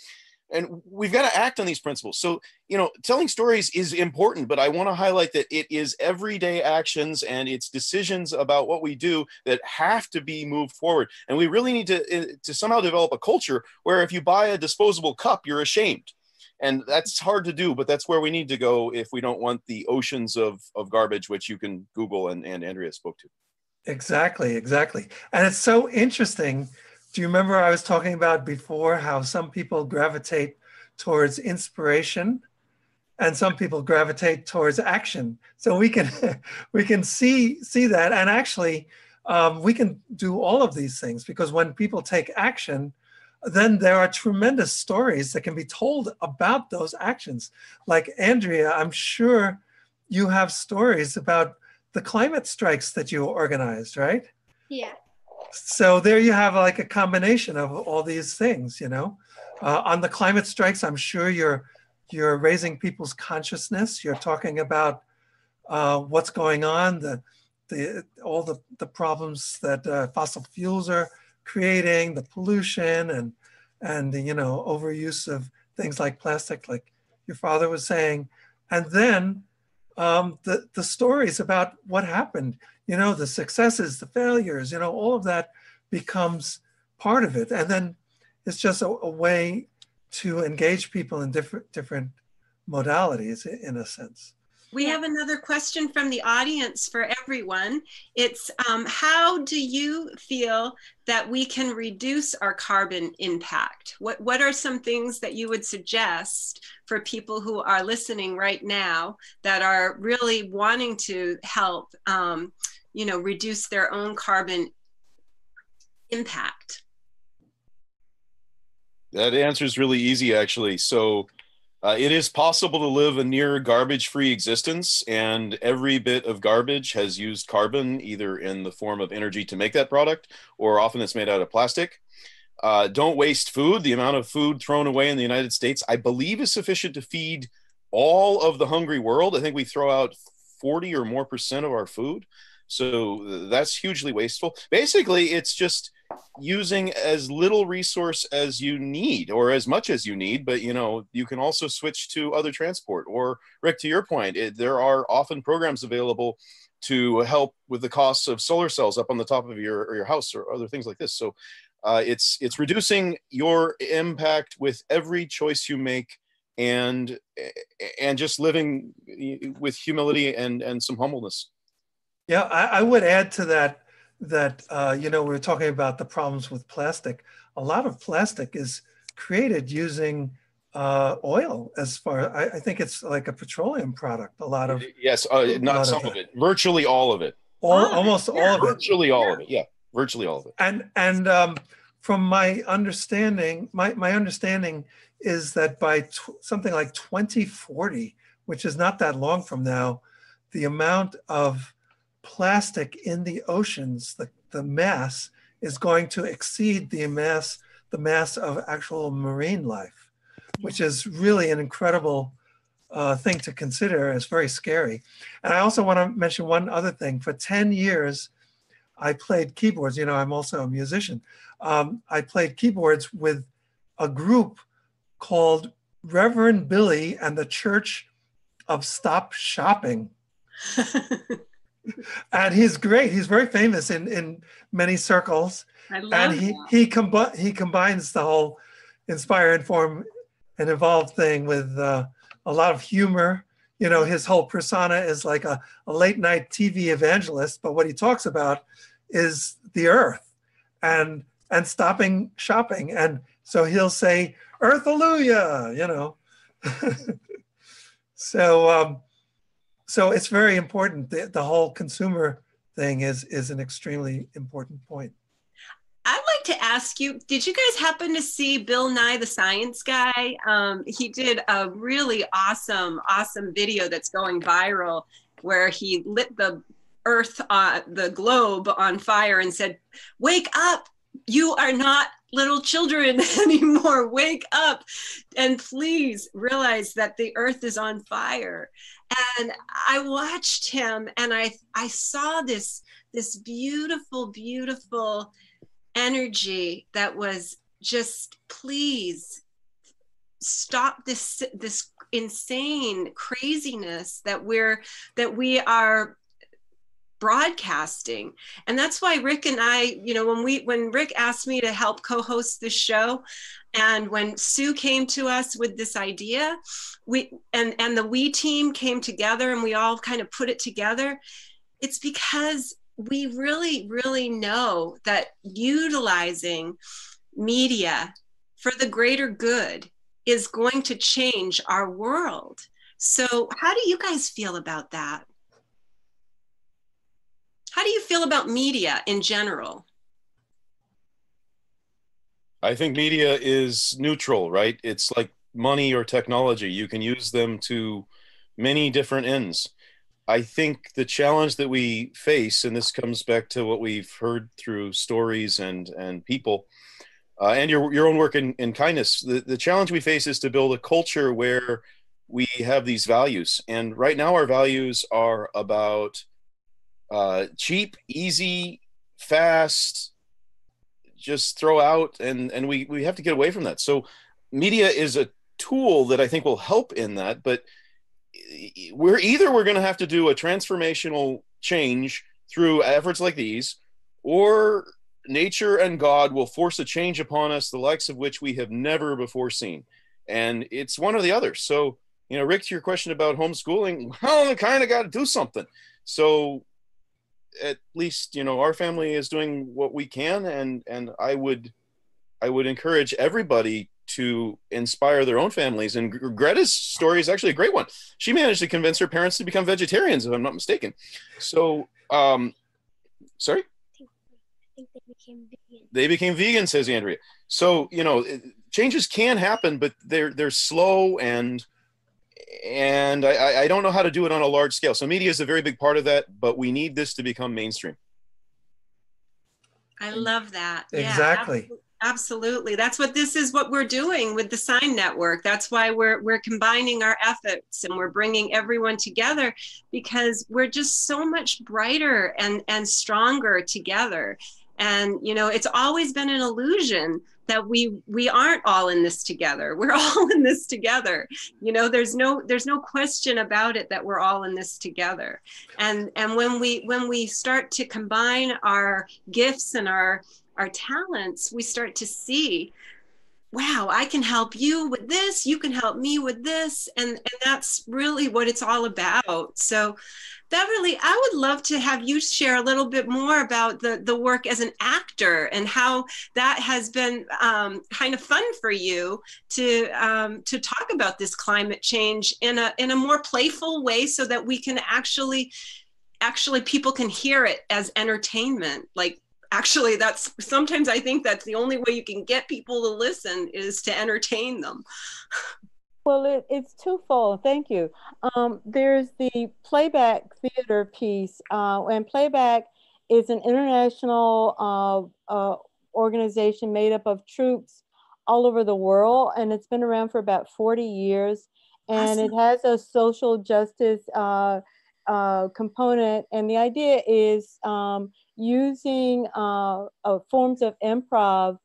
And we've got to act on these principles. So, telling stories is important, but I want to highlight that it is everyday actions and it's decisions about what we do that have to be moved forward. And we really need to somehow develop a culture where if you buy a disposable cup, you're ashamed. And that's hard to do, but that's where we need to go if we don't want the oceans of garbage, which you can Google and Andrea spoke to.
Exactly. And it's so interesting. Do you remember I was talking about before how some people gravitate towards inspiration and some people gravitate towards action? So we can see that, and actually we can do all of these things, because when people take action, then there are tremendous stories that can be told about those actions. Like Andrea, I'm sure you have stories about the climate strikes that you organized, right?
Yeah.
So there you have like a combination of all these things, on the climate strikes. I'm sure you're raising people's consciousness. You're talking about what's going on, all the problems that fossil fuels are creating, the pollution and the overuse of things like plastic, like your father was saying, and then the stories about what happened. The successes, the failures, all of that becomes part of it. And then it's just a way to engage people in different modalities, in a sense.
We have another question from the audience for everyone. It's how do you feel that we can reduce our carbon impact? What are some things that you would suggest for people who are listening right now that are really wanting to help reduce their own carbon impact?
That answer is really easy, actually. So it is possible to live a near garbage-free existence, and every bit of garbage has used carbon, either in the form of energy to make that product, or often it's made out of plastic. Don't waste food. The amount of food thrown away in the United States, I believe, is sufficient to feed all of the hungry world. I think we throw out 40% or more of our food. So that's hugely wasteful. Basically, it's just using as little resource as you need, or as much as you need, but you can also switch to other transport. Or Rick, to your point, there are often programs available to help with the costs of solar cells up on the top of your house, or other things like this. So it's reducing your impact with every choice you make, and just living with humility and some humbleness.
Yeah, I would add to that we were talking about the problems with plastic. A lot of plastic is created using oil. I think it's like a petroleum product. A lot of
yes, not some of it, virtually all of it.
Almost all of it.
Virtually all of it. Yeah, virtually all of it.
And from my understanding, my understanding is that by something like 2040, which is not that long from now, the amount of plastic in the oceans, the mass, is going to exceed the mass of actual marine life, which is really an incredible thing to consider. It's very scary. And I also want to mention one other thing. For 10 years, I played keyboards. I'm also a musician. I played keyboards with a group called Reverend Billy and the Church of Stop Shopping. And he's great. He's very famous in many circles.
I love
and he combines the whole inspire, inform, and evolve thing with a lot of humor. His whole persona is like a late night TV evangelist, but what he talks about is the earth and stopping shopping. And so he'll say, Earth-alleluia, So it's very important. The whole consumer thing is an extremely important point.
I'd like to ask you, did you guys happen to see Bill Nye the Science Guy? He did a really awesome video that's going viral where he lit the earth, the globe on fire and said, wake up, you are not little children anymore, wake up and please realize that the earth is on fire. And I watched him and I saw this beautiful, beautiful energy that was just, please stop this insane craziness that we are broadcasting. And that's why Rick and I, when Rick asked me to help co-host this show, and when Sue came to us with this idea, and the We team came together and we all kind of put it together, it's because we really, really know that utilizing media for the greater good is going to change our world. So how do you guys feel about that? How do you feel about media in general?
I think media is neutral, right? It's like money or technology. You can use them to many different ends. I think the challenge that we face, and this comes back to what we've heard through stories and people, and your own work in kindness, the challenge we face is to build a culture where we have these values. And right now our values are about cheap, easy, fast, just throw out, and we have to get away from that. So media is a tool that I think will help in that, but we're going to have to do a transformational change through efforts like these, or nature and God will force a change upon us, the likes of which we have never before seen. And it's one or the other. So, Rick, to your question about homeschooling, well, we kind of got to do something. So at least, our family is doing what we can. And I would encourage everybody to inspire their own families. And Greta's story is actually a great one. She managed to convince her parents to become vegetarians, if I'm not mistaken. So, sorry?
I think they became vegan.
They became vegan, says Andrea. So, changes can happen, but they're slow, and I don't know how to do it on a large scale. So media is a very big part of that, but we need this to become mainstream.
I love that.
Exactly.
Yeah, Absolutely. That's what this is, what we're doing with the Sign Network. That's why we're combining our efforts and we're bringing everyone together, because we're just so much brighter and stronger together. And, you know, it's always been an illusion that we aren't all in this together. We're all in this together. You know, there's no question about it that we're all in this together. And when we start to combine our gifts and our talents, we start to see, wow, I can help you with this, you can help me with this, and that's really what it's all about. So Beverly, I would love to have you share a little bit more about the work as an actor and how that has been kind of fun for you to talk about this climate change in a more playful way, so that we can actually people can hear it as entertainment. Like, actually, that's sometimes I think that's the only way you can get people to listen, is to entertain them.
Well, it's twofold. Thank you. There's the playback theater piece, and playback is an international organization made up of troops all over the world, and it's been around for about 40 years. And
Awesome.
It has a social justice component, and the idea is using forms of improv.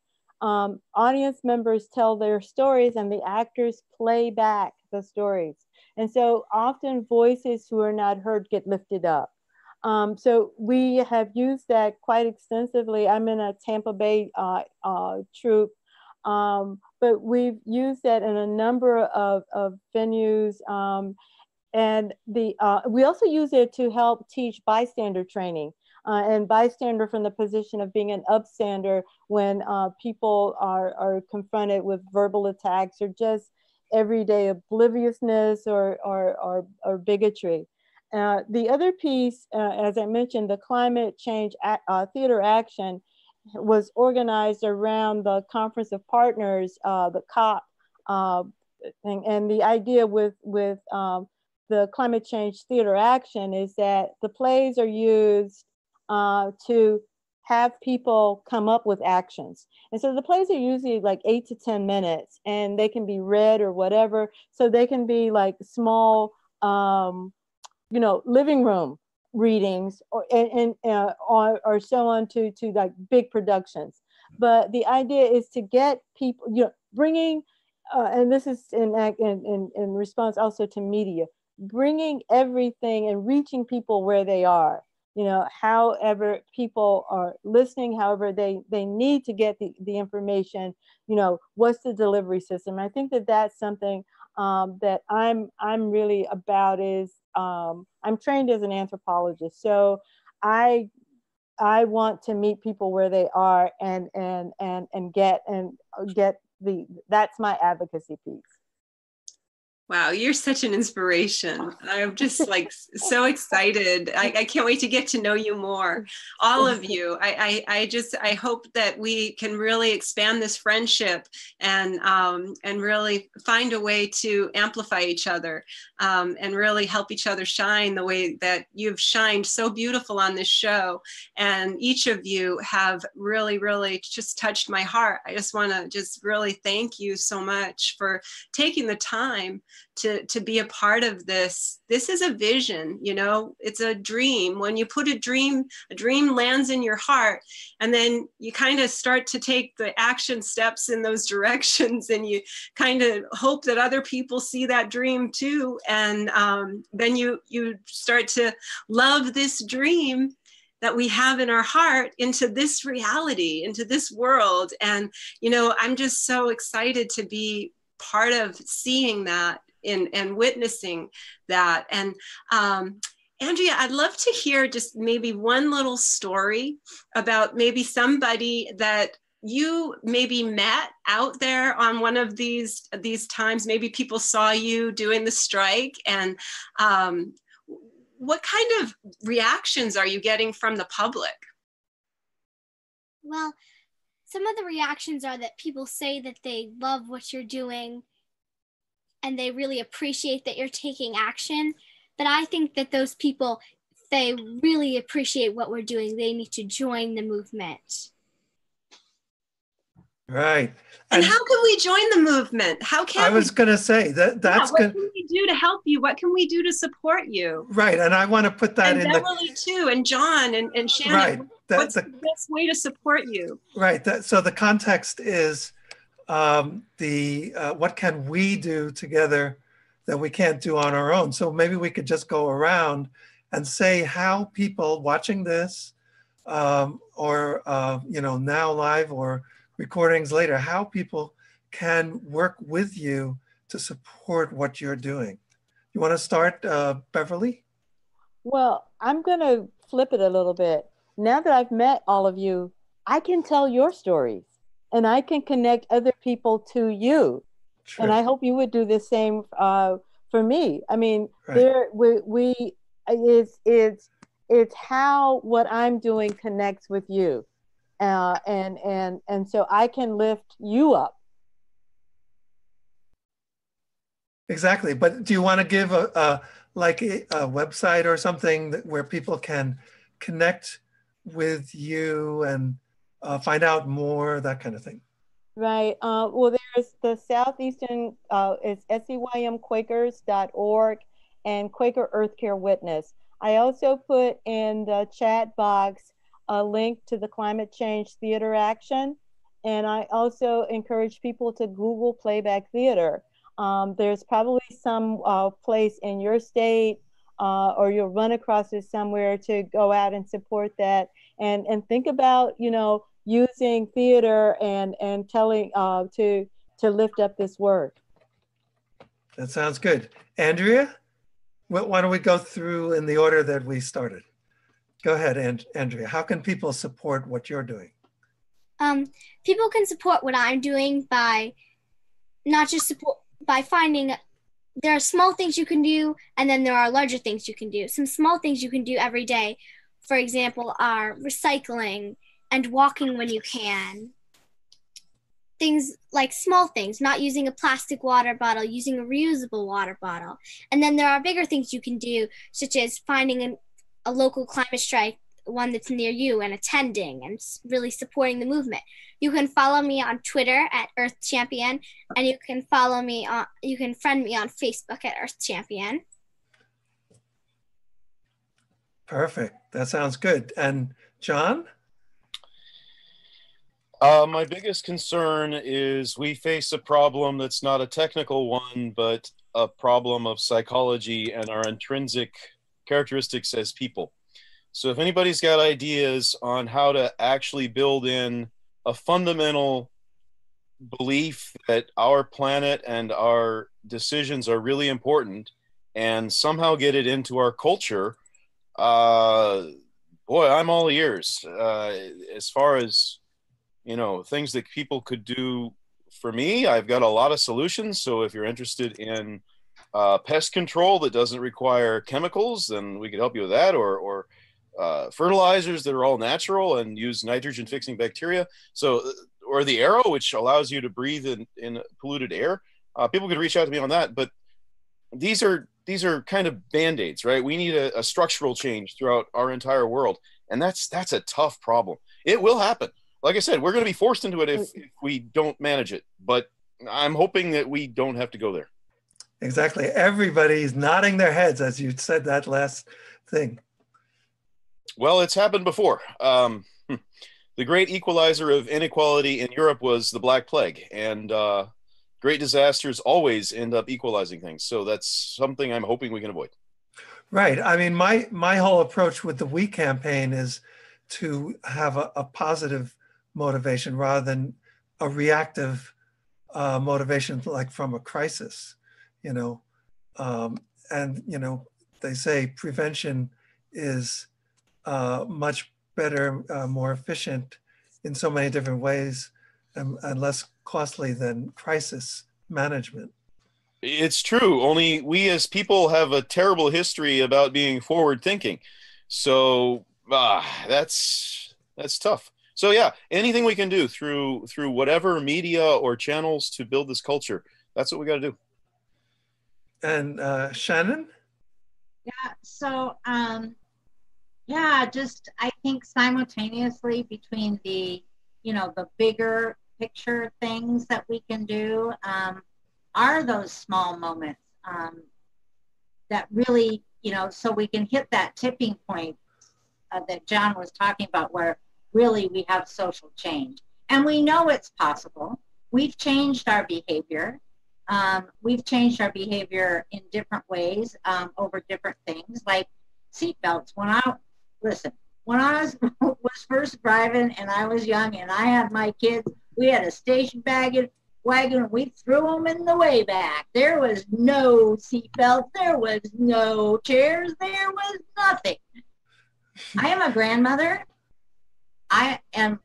Audience members tell their stories and the actors play back the stories. And so often voices who are not heard get lifted up. So we have used that quite extensively. I'm in a Tampa Bay troupe, but we've used that in a number of venues. And we also use it to help teach bystander training. And bystander from the position of being an upstander when people are confronted with verbal attacks or just everyday obliviousness or bigotry. The other piece, as I mentioned, the climate change theater action was organized around the Conference of Partners, the COP, and the idea with the climate change theater action is that the plays are used to have people come up with actions. And so the plays are usually like 8 to 10 minutes, and they can be read or whatever. So they can be like small, living room readings or so on to like big productions. But the idea is to get people, bringing, and this is in response also to media, bringing everything and reaching people where they are. However people are listening, however they need to get the information, what's the delivery system? I think that's something that I'm really about is, I'm trained as an anthropologist. So I want to meet people where they are and get that's my advocacy piece.
Wow, you're such an inspiration. I'm just like so excited. I can't wait to get to know you more. All of you. I hope that we can really expand this friendship and really find a way to amplify each other and really help each other shine the way that you've shined so beautiful on this show. And each of you have really, really just touched my heart. I just want to just really thank you so much for taking the time to be a part of this. This is a vision, it's a dream. When you put a dream lands in your heart, and then you kind of start to take the action steps in those directions, and you kind of hope that other people see that dream too. And then you start to love this dream that we have in our heart into this reality, into this world. And, I'm just so excited to be part of seeing that and witnessing that. And Andrea, I'd love to hear just maybe one little story about maybe somebody that you maybe met out there on one of these times. Maybe people saw you doing the strike, and what kind of reactions are you getting from the public?
Well, some of the reactions are that people say that they love what you're doing and they really appreciate that you're taking action. But I think that those people, they really appreciate what we're doing. They need to join the movement.
Right.
And how can we join the movement? How can
I was going to say that's
what
good.
can we do to help you? What can we do to support you?
Right. And I want to put that
and
in
Beverly too, and John and Shannon.
Right.
What's the best way to support you?
Right. So the context is what can we do together that we can't do on our own? So maybe we could just go around and say how people watching this or now live or recordings later, how people can work with you to support what you're doing. You want to start, Beverly?
Well, I'm going to flip it a little bit. Now that I've met all of you, I can tell your stories and I can connect other people to you. True. And I hope you would do the same for me. I mean, right. It's how what I'm doing connects with you. And so I can lift you up.
Exactly. But do you want to give a website or something where people can connect with you and find out more, that kind of thing?
Right. Well, there's the Southeastern, it's seymquakers.org and Quaker Earthcare Witness. I also put in the chat box a link to the Climate Change Theater Action. And I also encourage people to Google Playback Theater. There's probably some place in your state or you'll run across it somewhere to go out and support that and think about, using theater and telling to lift up this work.
That sounds good. Andrea, why don't we go through in the order that we started? Go ahead, Andrea. How can people support what you're doing?
People can support what I'm doing by by finding there are small things you can do, and then there are larger things you can do. Some small things you can do every day, for example, are recycling and walking when you can. Things like small things, not using a plastic water bottle, using a reusable water bottle. And then there are bigger things you can do, such as finding a local climate strike, one that's near you, and attending and really supporting the movement. You can follow me on Twitter at Earth Champion, and you can friend me on Facebook at Earth Champion.
Perfect. That sounds good. And John?
My biggest concern is we face a problem that's not a technical one, but a problem of psychology and our intrinsic characteristics as people. So if anybody's got ideas on how to actually build in a fundamental belief that our planet and our decisions are really important and somehow get it into our culture, boy, I'm all ears. As far as, things that people could do for me, I've got a lot of solutions. So if you're interested in pest control that doesn't require chemicals, then we could help you with that, or fertilizers that are all natural and use nitrogen fixing bacteria. So, or the Arrow, which allows you to breathe in polluted air. People could reach out to me on that, but these are kind of band-aids, right? We need a structural change throughout our entire world. And that's a tough problem. It will happen. Like I said, we're going to be forced into it if we don't manage it, but I'm hoping that we don't have to go there.
Exactly. Everybody's nodding their heads as you said that last thing.
Well, it's happened before. The great equalizer of inequality in Europe was the Black Plague, and great disasters always end up equalizing things. So that's something I'm hoping we can avoid.
Right. I mean, my whole approach with the We campaign is to have a positive motivation rather than a reactive motivation, like from a crisis, and, they say prevention is much better, more efficient in so many different ways and less costly than crisis management.
It's true. Only we as people have a terrible history about being forward thinking. So that's tough. So yeah, anything we can do through whatever media or channels to build this culture, that's what we got to do.
And Shannon?
Yeah, so I think simultaneously between the bigger picture things that we can do are those small moments that really, you know, so we can hit that tipping point that John was talking about, where really we have social change. And we know it's possible. We've changed our behavior. We've changed our behavior in different ways over different things, like seatbelts. When I was first driving and I was young and I had my kids, we had a station wagon, we threw them in the way back. There was no seatbelt, there was no chairs, there was nothing. I am a grandmother. I am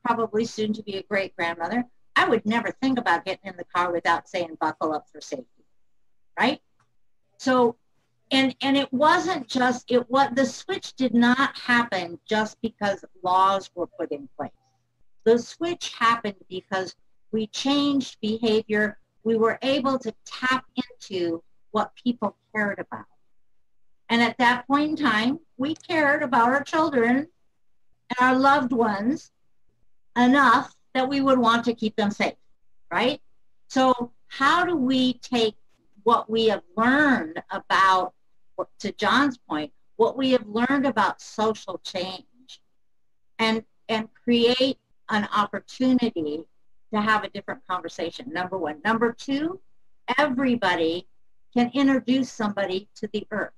probably soon to be a great grandmother. I would never think about getting in the car without saying buckle up for safety, right? So, and it wasn't just, the switch did not happen just because laws were put in place. The switch happened because we changed behavior. We were able to tap into what people cared about. And at that point in time, we cared about our children and our loved ones enough that we would want to keep them safe, right? So how do we take what we have learned about, to John's point, what we have learned about social change and create an opportunity to have a different conversation, number one. Number two, everybody can introduce somebody to the earth.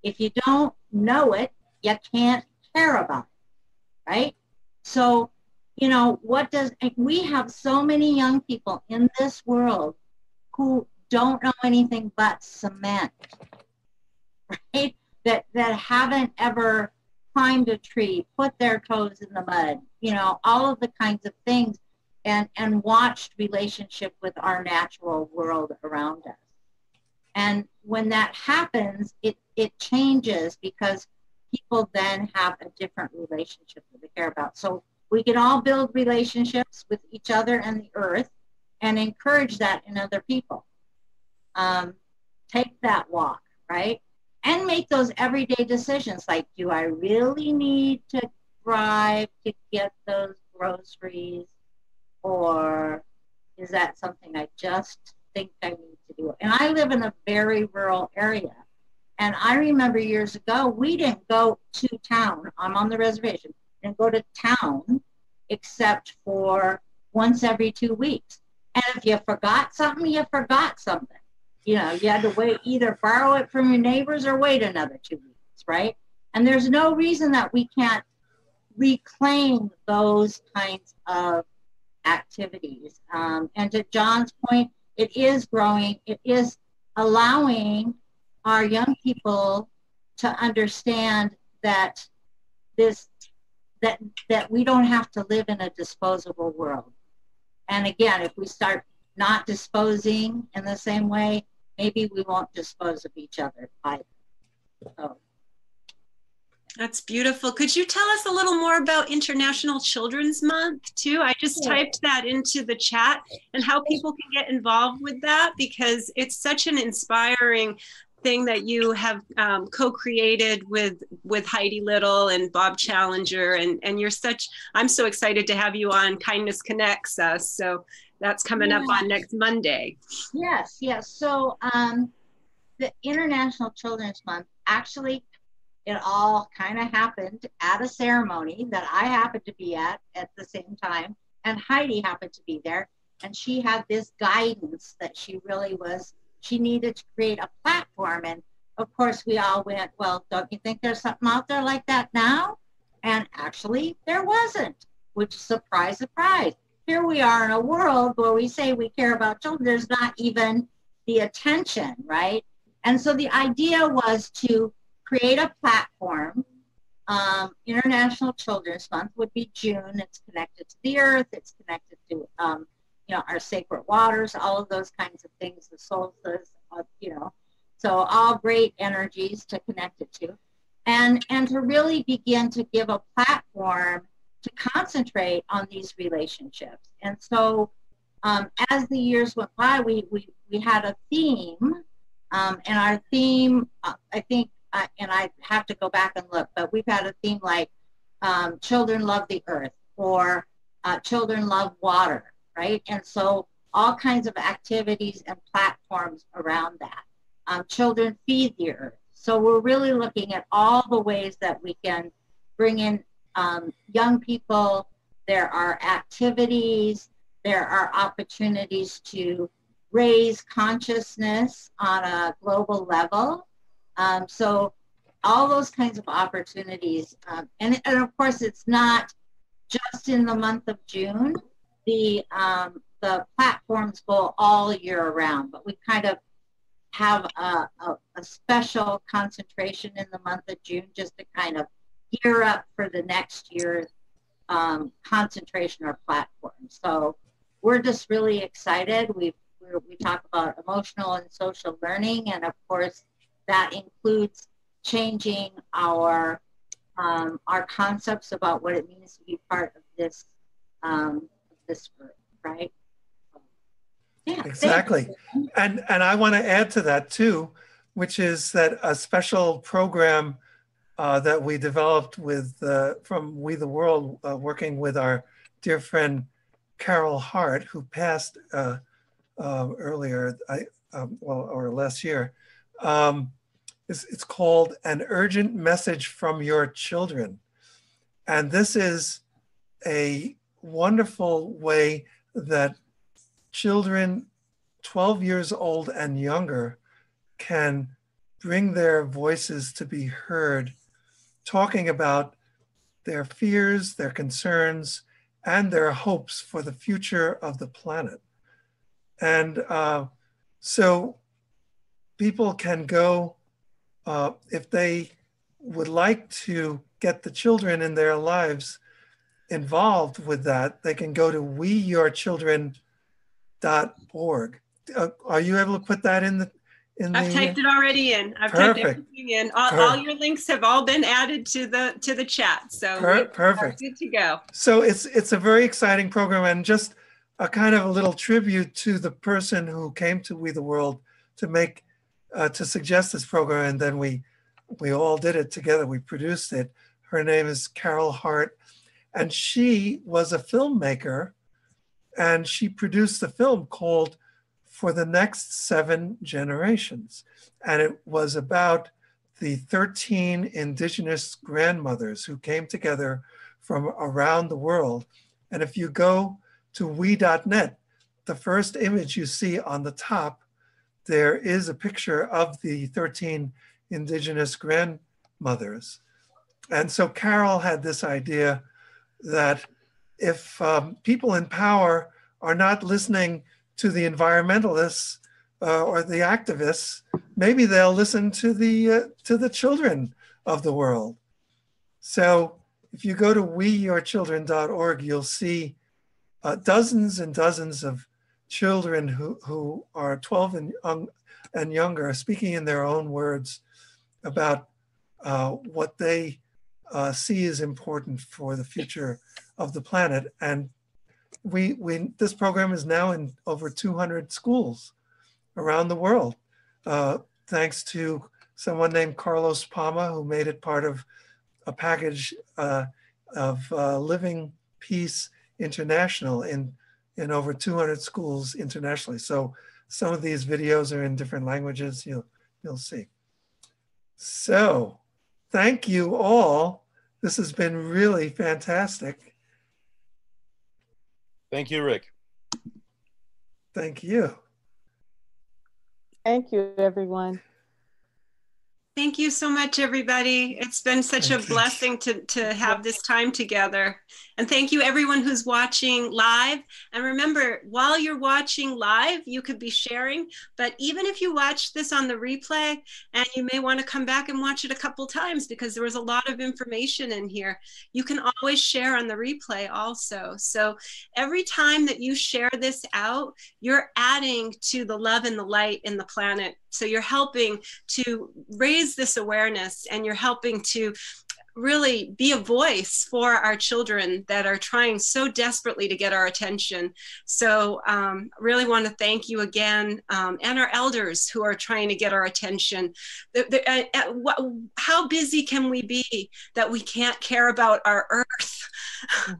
If you don't know it, you can't care about it, right? So, you know, we have so many young people in this world who don't know anything but cement, right? That haven't ever climbed a tree, put their toes in the mud, you know, all of the kinds of things, and watched relationship with our natural world around us. And when that happens, it changes, because people then have a different relationship that they care about. So we can all build relationships with each other and the earth and encourage that in other people. Take that walk, right? And make those everyday decisions, like, do I really need to drive to get those groceries? Or is that something I just think I need to do? And I live in a very rural area. And I remember years ago, we didn't go to town. I'm on the reservation. And go to town except for once every 2 weeks. And if you forgot something, you forgot something. You know, you had to wait, either borrow it from your neighbors or wait another 2 weeks, right? And there's no reason that we can't reclaim those kinds of activities. And to John's point, it is growing. It is allowing our young people to understand that that we don't have to live in a disposable world. And again, if we start not disposing in the same way, maybe we won't dispose of each other either. So.
That's beautiful. Could you tell us a little more about International Children's Month too? I just typed that into the chat, and how people can get involved with that, because it's such an inspiring thing that you have co-created with Heidi Little and Bob Challenger, and you're I'm so excited to have you on Kindness Connects Us. So that's coming up on next Monday.
Yes. So the International Children's Month, actually, it all kind of happened at a ceremony that I happened to be at the same time, and Heidi happened to be there, and she had this guidance that she needed to create a platform. And of course we all went, well, don't you think there's something out there like that now? And actually there wasn't, which, surprise, surprise. Here we are in a world where we say we care about children, there's not even the attention, right? And so the idea was to create a platform. International Children's Month would be June. It's connected to the earth. It's connected to, our sacred waters, all of those kinds of things, the solstice, so all great energies to connect it to. And to really begin to give a platform to concentrate on these relationships. And so as the years went by, we had a theme, and our theme, I think, and I have to go back and look, but we've had a theme like children love the earth, or children love water, right? And so all kinds of activities and platforms around that. Children feed the earth. So we're really looking at all the ways that we can bring in young people. There are activities, there are opportunities to raise consciousness on a global level. So all those kinds of opportunities. And of course, it's not just in the month of June. The platforms go all year round, but we kind of have a special concentration in the month of June just to kind of gear up for the next year's concentration or platform. So we're just really excited. We talk about emotional and social learning, and of course that includes changing our concepts about what it means to be part of this group, right? Yeah,
exactly. And I want to add to that too, which is that a special program that we developed with from We the World, working with our dear friend Carol Hart, who passed earlier, or last year. It's called An Urgent Message from Your Children. And this is a wonderful way that children 12 years old and younger can bring their voices to be heard, talking about their fears, their concerns, and their hopes for the future of the planet. And so people can go, if they would like to get the children in their lives involved with that, they can go to weyourchildren.org. Are you able to put that in the?
I've typed it already in. I've typed everything in. All your links have all been added to the chat. So
perfect.
Good to go.
So it's a very exciting program, and just a kind of a little tribute to the person who came to We the World to make to suggest this program, and then we all did it together. We produced it. Her name is Carol Hart, and she was a filmmaker, and she produced a film called For the Next 7 Generations. And it was about the 13 indigenous grandmothers who came together from around the world. And if you go to we.net, the first image you see on the top, there is a picture of the 13 indigenous grandmothers. And so Carol had this idea that if people in power are not listening to the environmentalists or the activists, maybe they'll listen to the children of the world. So if you go to weyourchildren.org, you'll see dozens and dozens of children who are 12 and younger speaking in their own words about what they see as important for the future of the planet. And this program is now in over 200 schools around the world, thanks to someone named Carlos Palma, who made it part of a package of Living Peace International in over 200 schools internationally. So some of these videos are in different languages, you'll see. So thank you all. This has been really fantastic.
Thank you, Rick.
Thank you.
Thank you, everyone.
Thank you so much, everybody. It's been such a blessing to have this time together. And thank you, everyone who's watching live. And remember, while you're watching live, you could be sharing. But even if you watch this on the replay, and you may want to come back and watch it a couple times because there was a lot of information in here, you can always share on the replay also. So every time that you share this out, you're adding to the love and the light in the planet. So you're helping to raise this awareness, and you're helping to really be a voice for our children that are trying so desperately to get our attention. So really want to thank you again, and our elders who are trying to get our attention. How busy can we be that we can't care about our earth?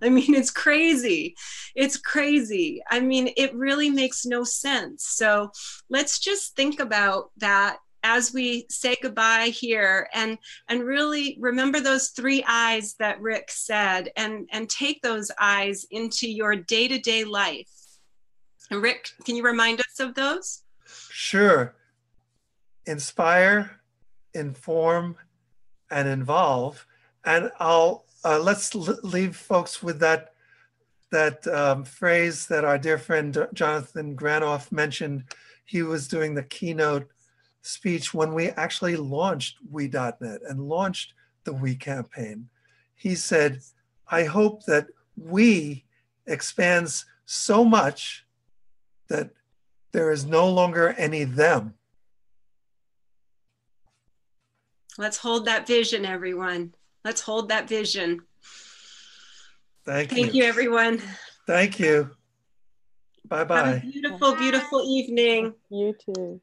I mean, it's crazy. It's crazy. I mean, it really makes no sense. So let's just think about that as we say goodbye here, and really remember those 3 I's that Rick said, and take those I's into your day-to-day life. And Rick, can you remind us of those?
Sure. Inspire, inform, and involve. And I'll let's leave folks with that phrase that our dear friend Jonathan Granoff mentioned. He was doing the keynote speech when we actually launched We.net and launched the We campaign. He said, I hope that we expands so much that there is no longer any them.
Let's hold that vision, everyone. Let's hold that vision. Thank you, everyone.
Thank you. Bye-bye.
Have a beautiful, beautiful evening.
You too.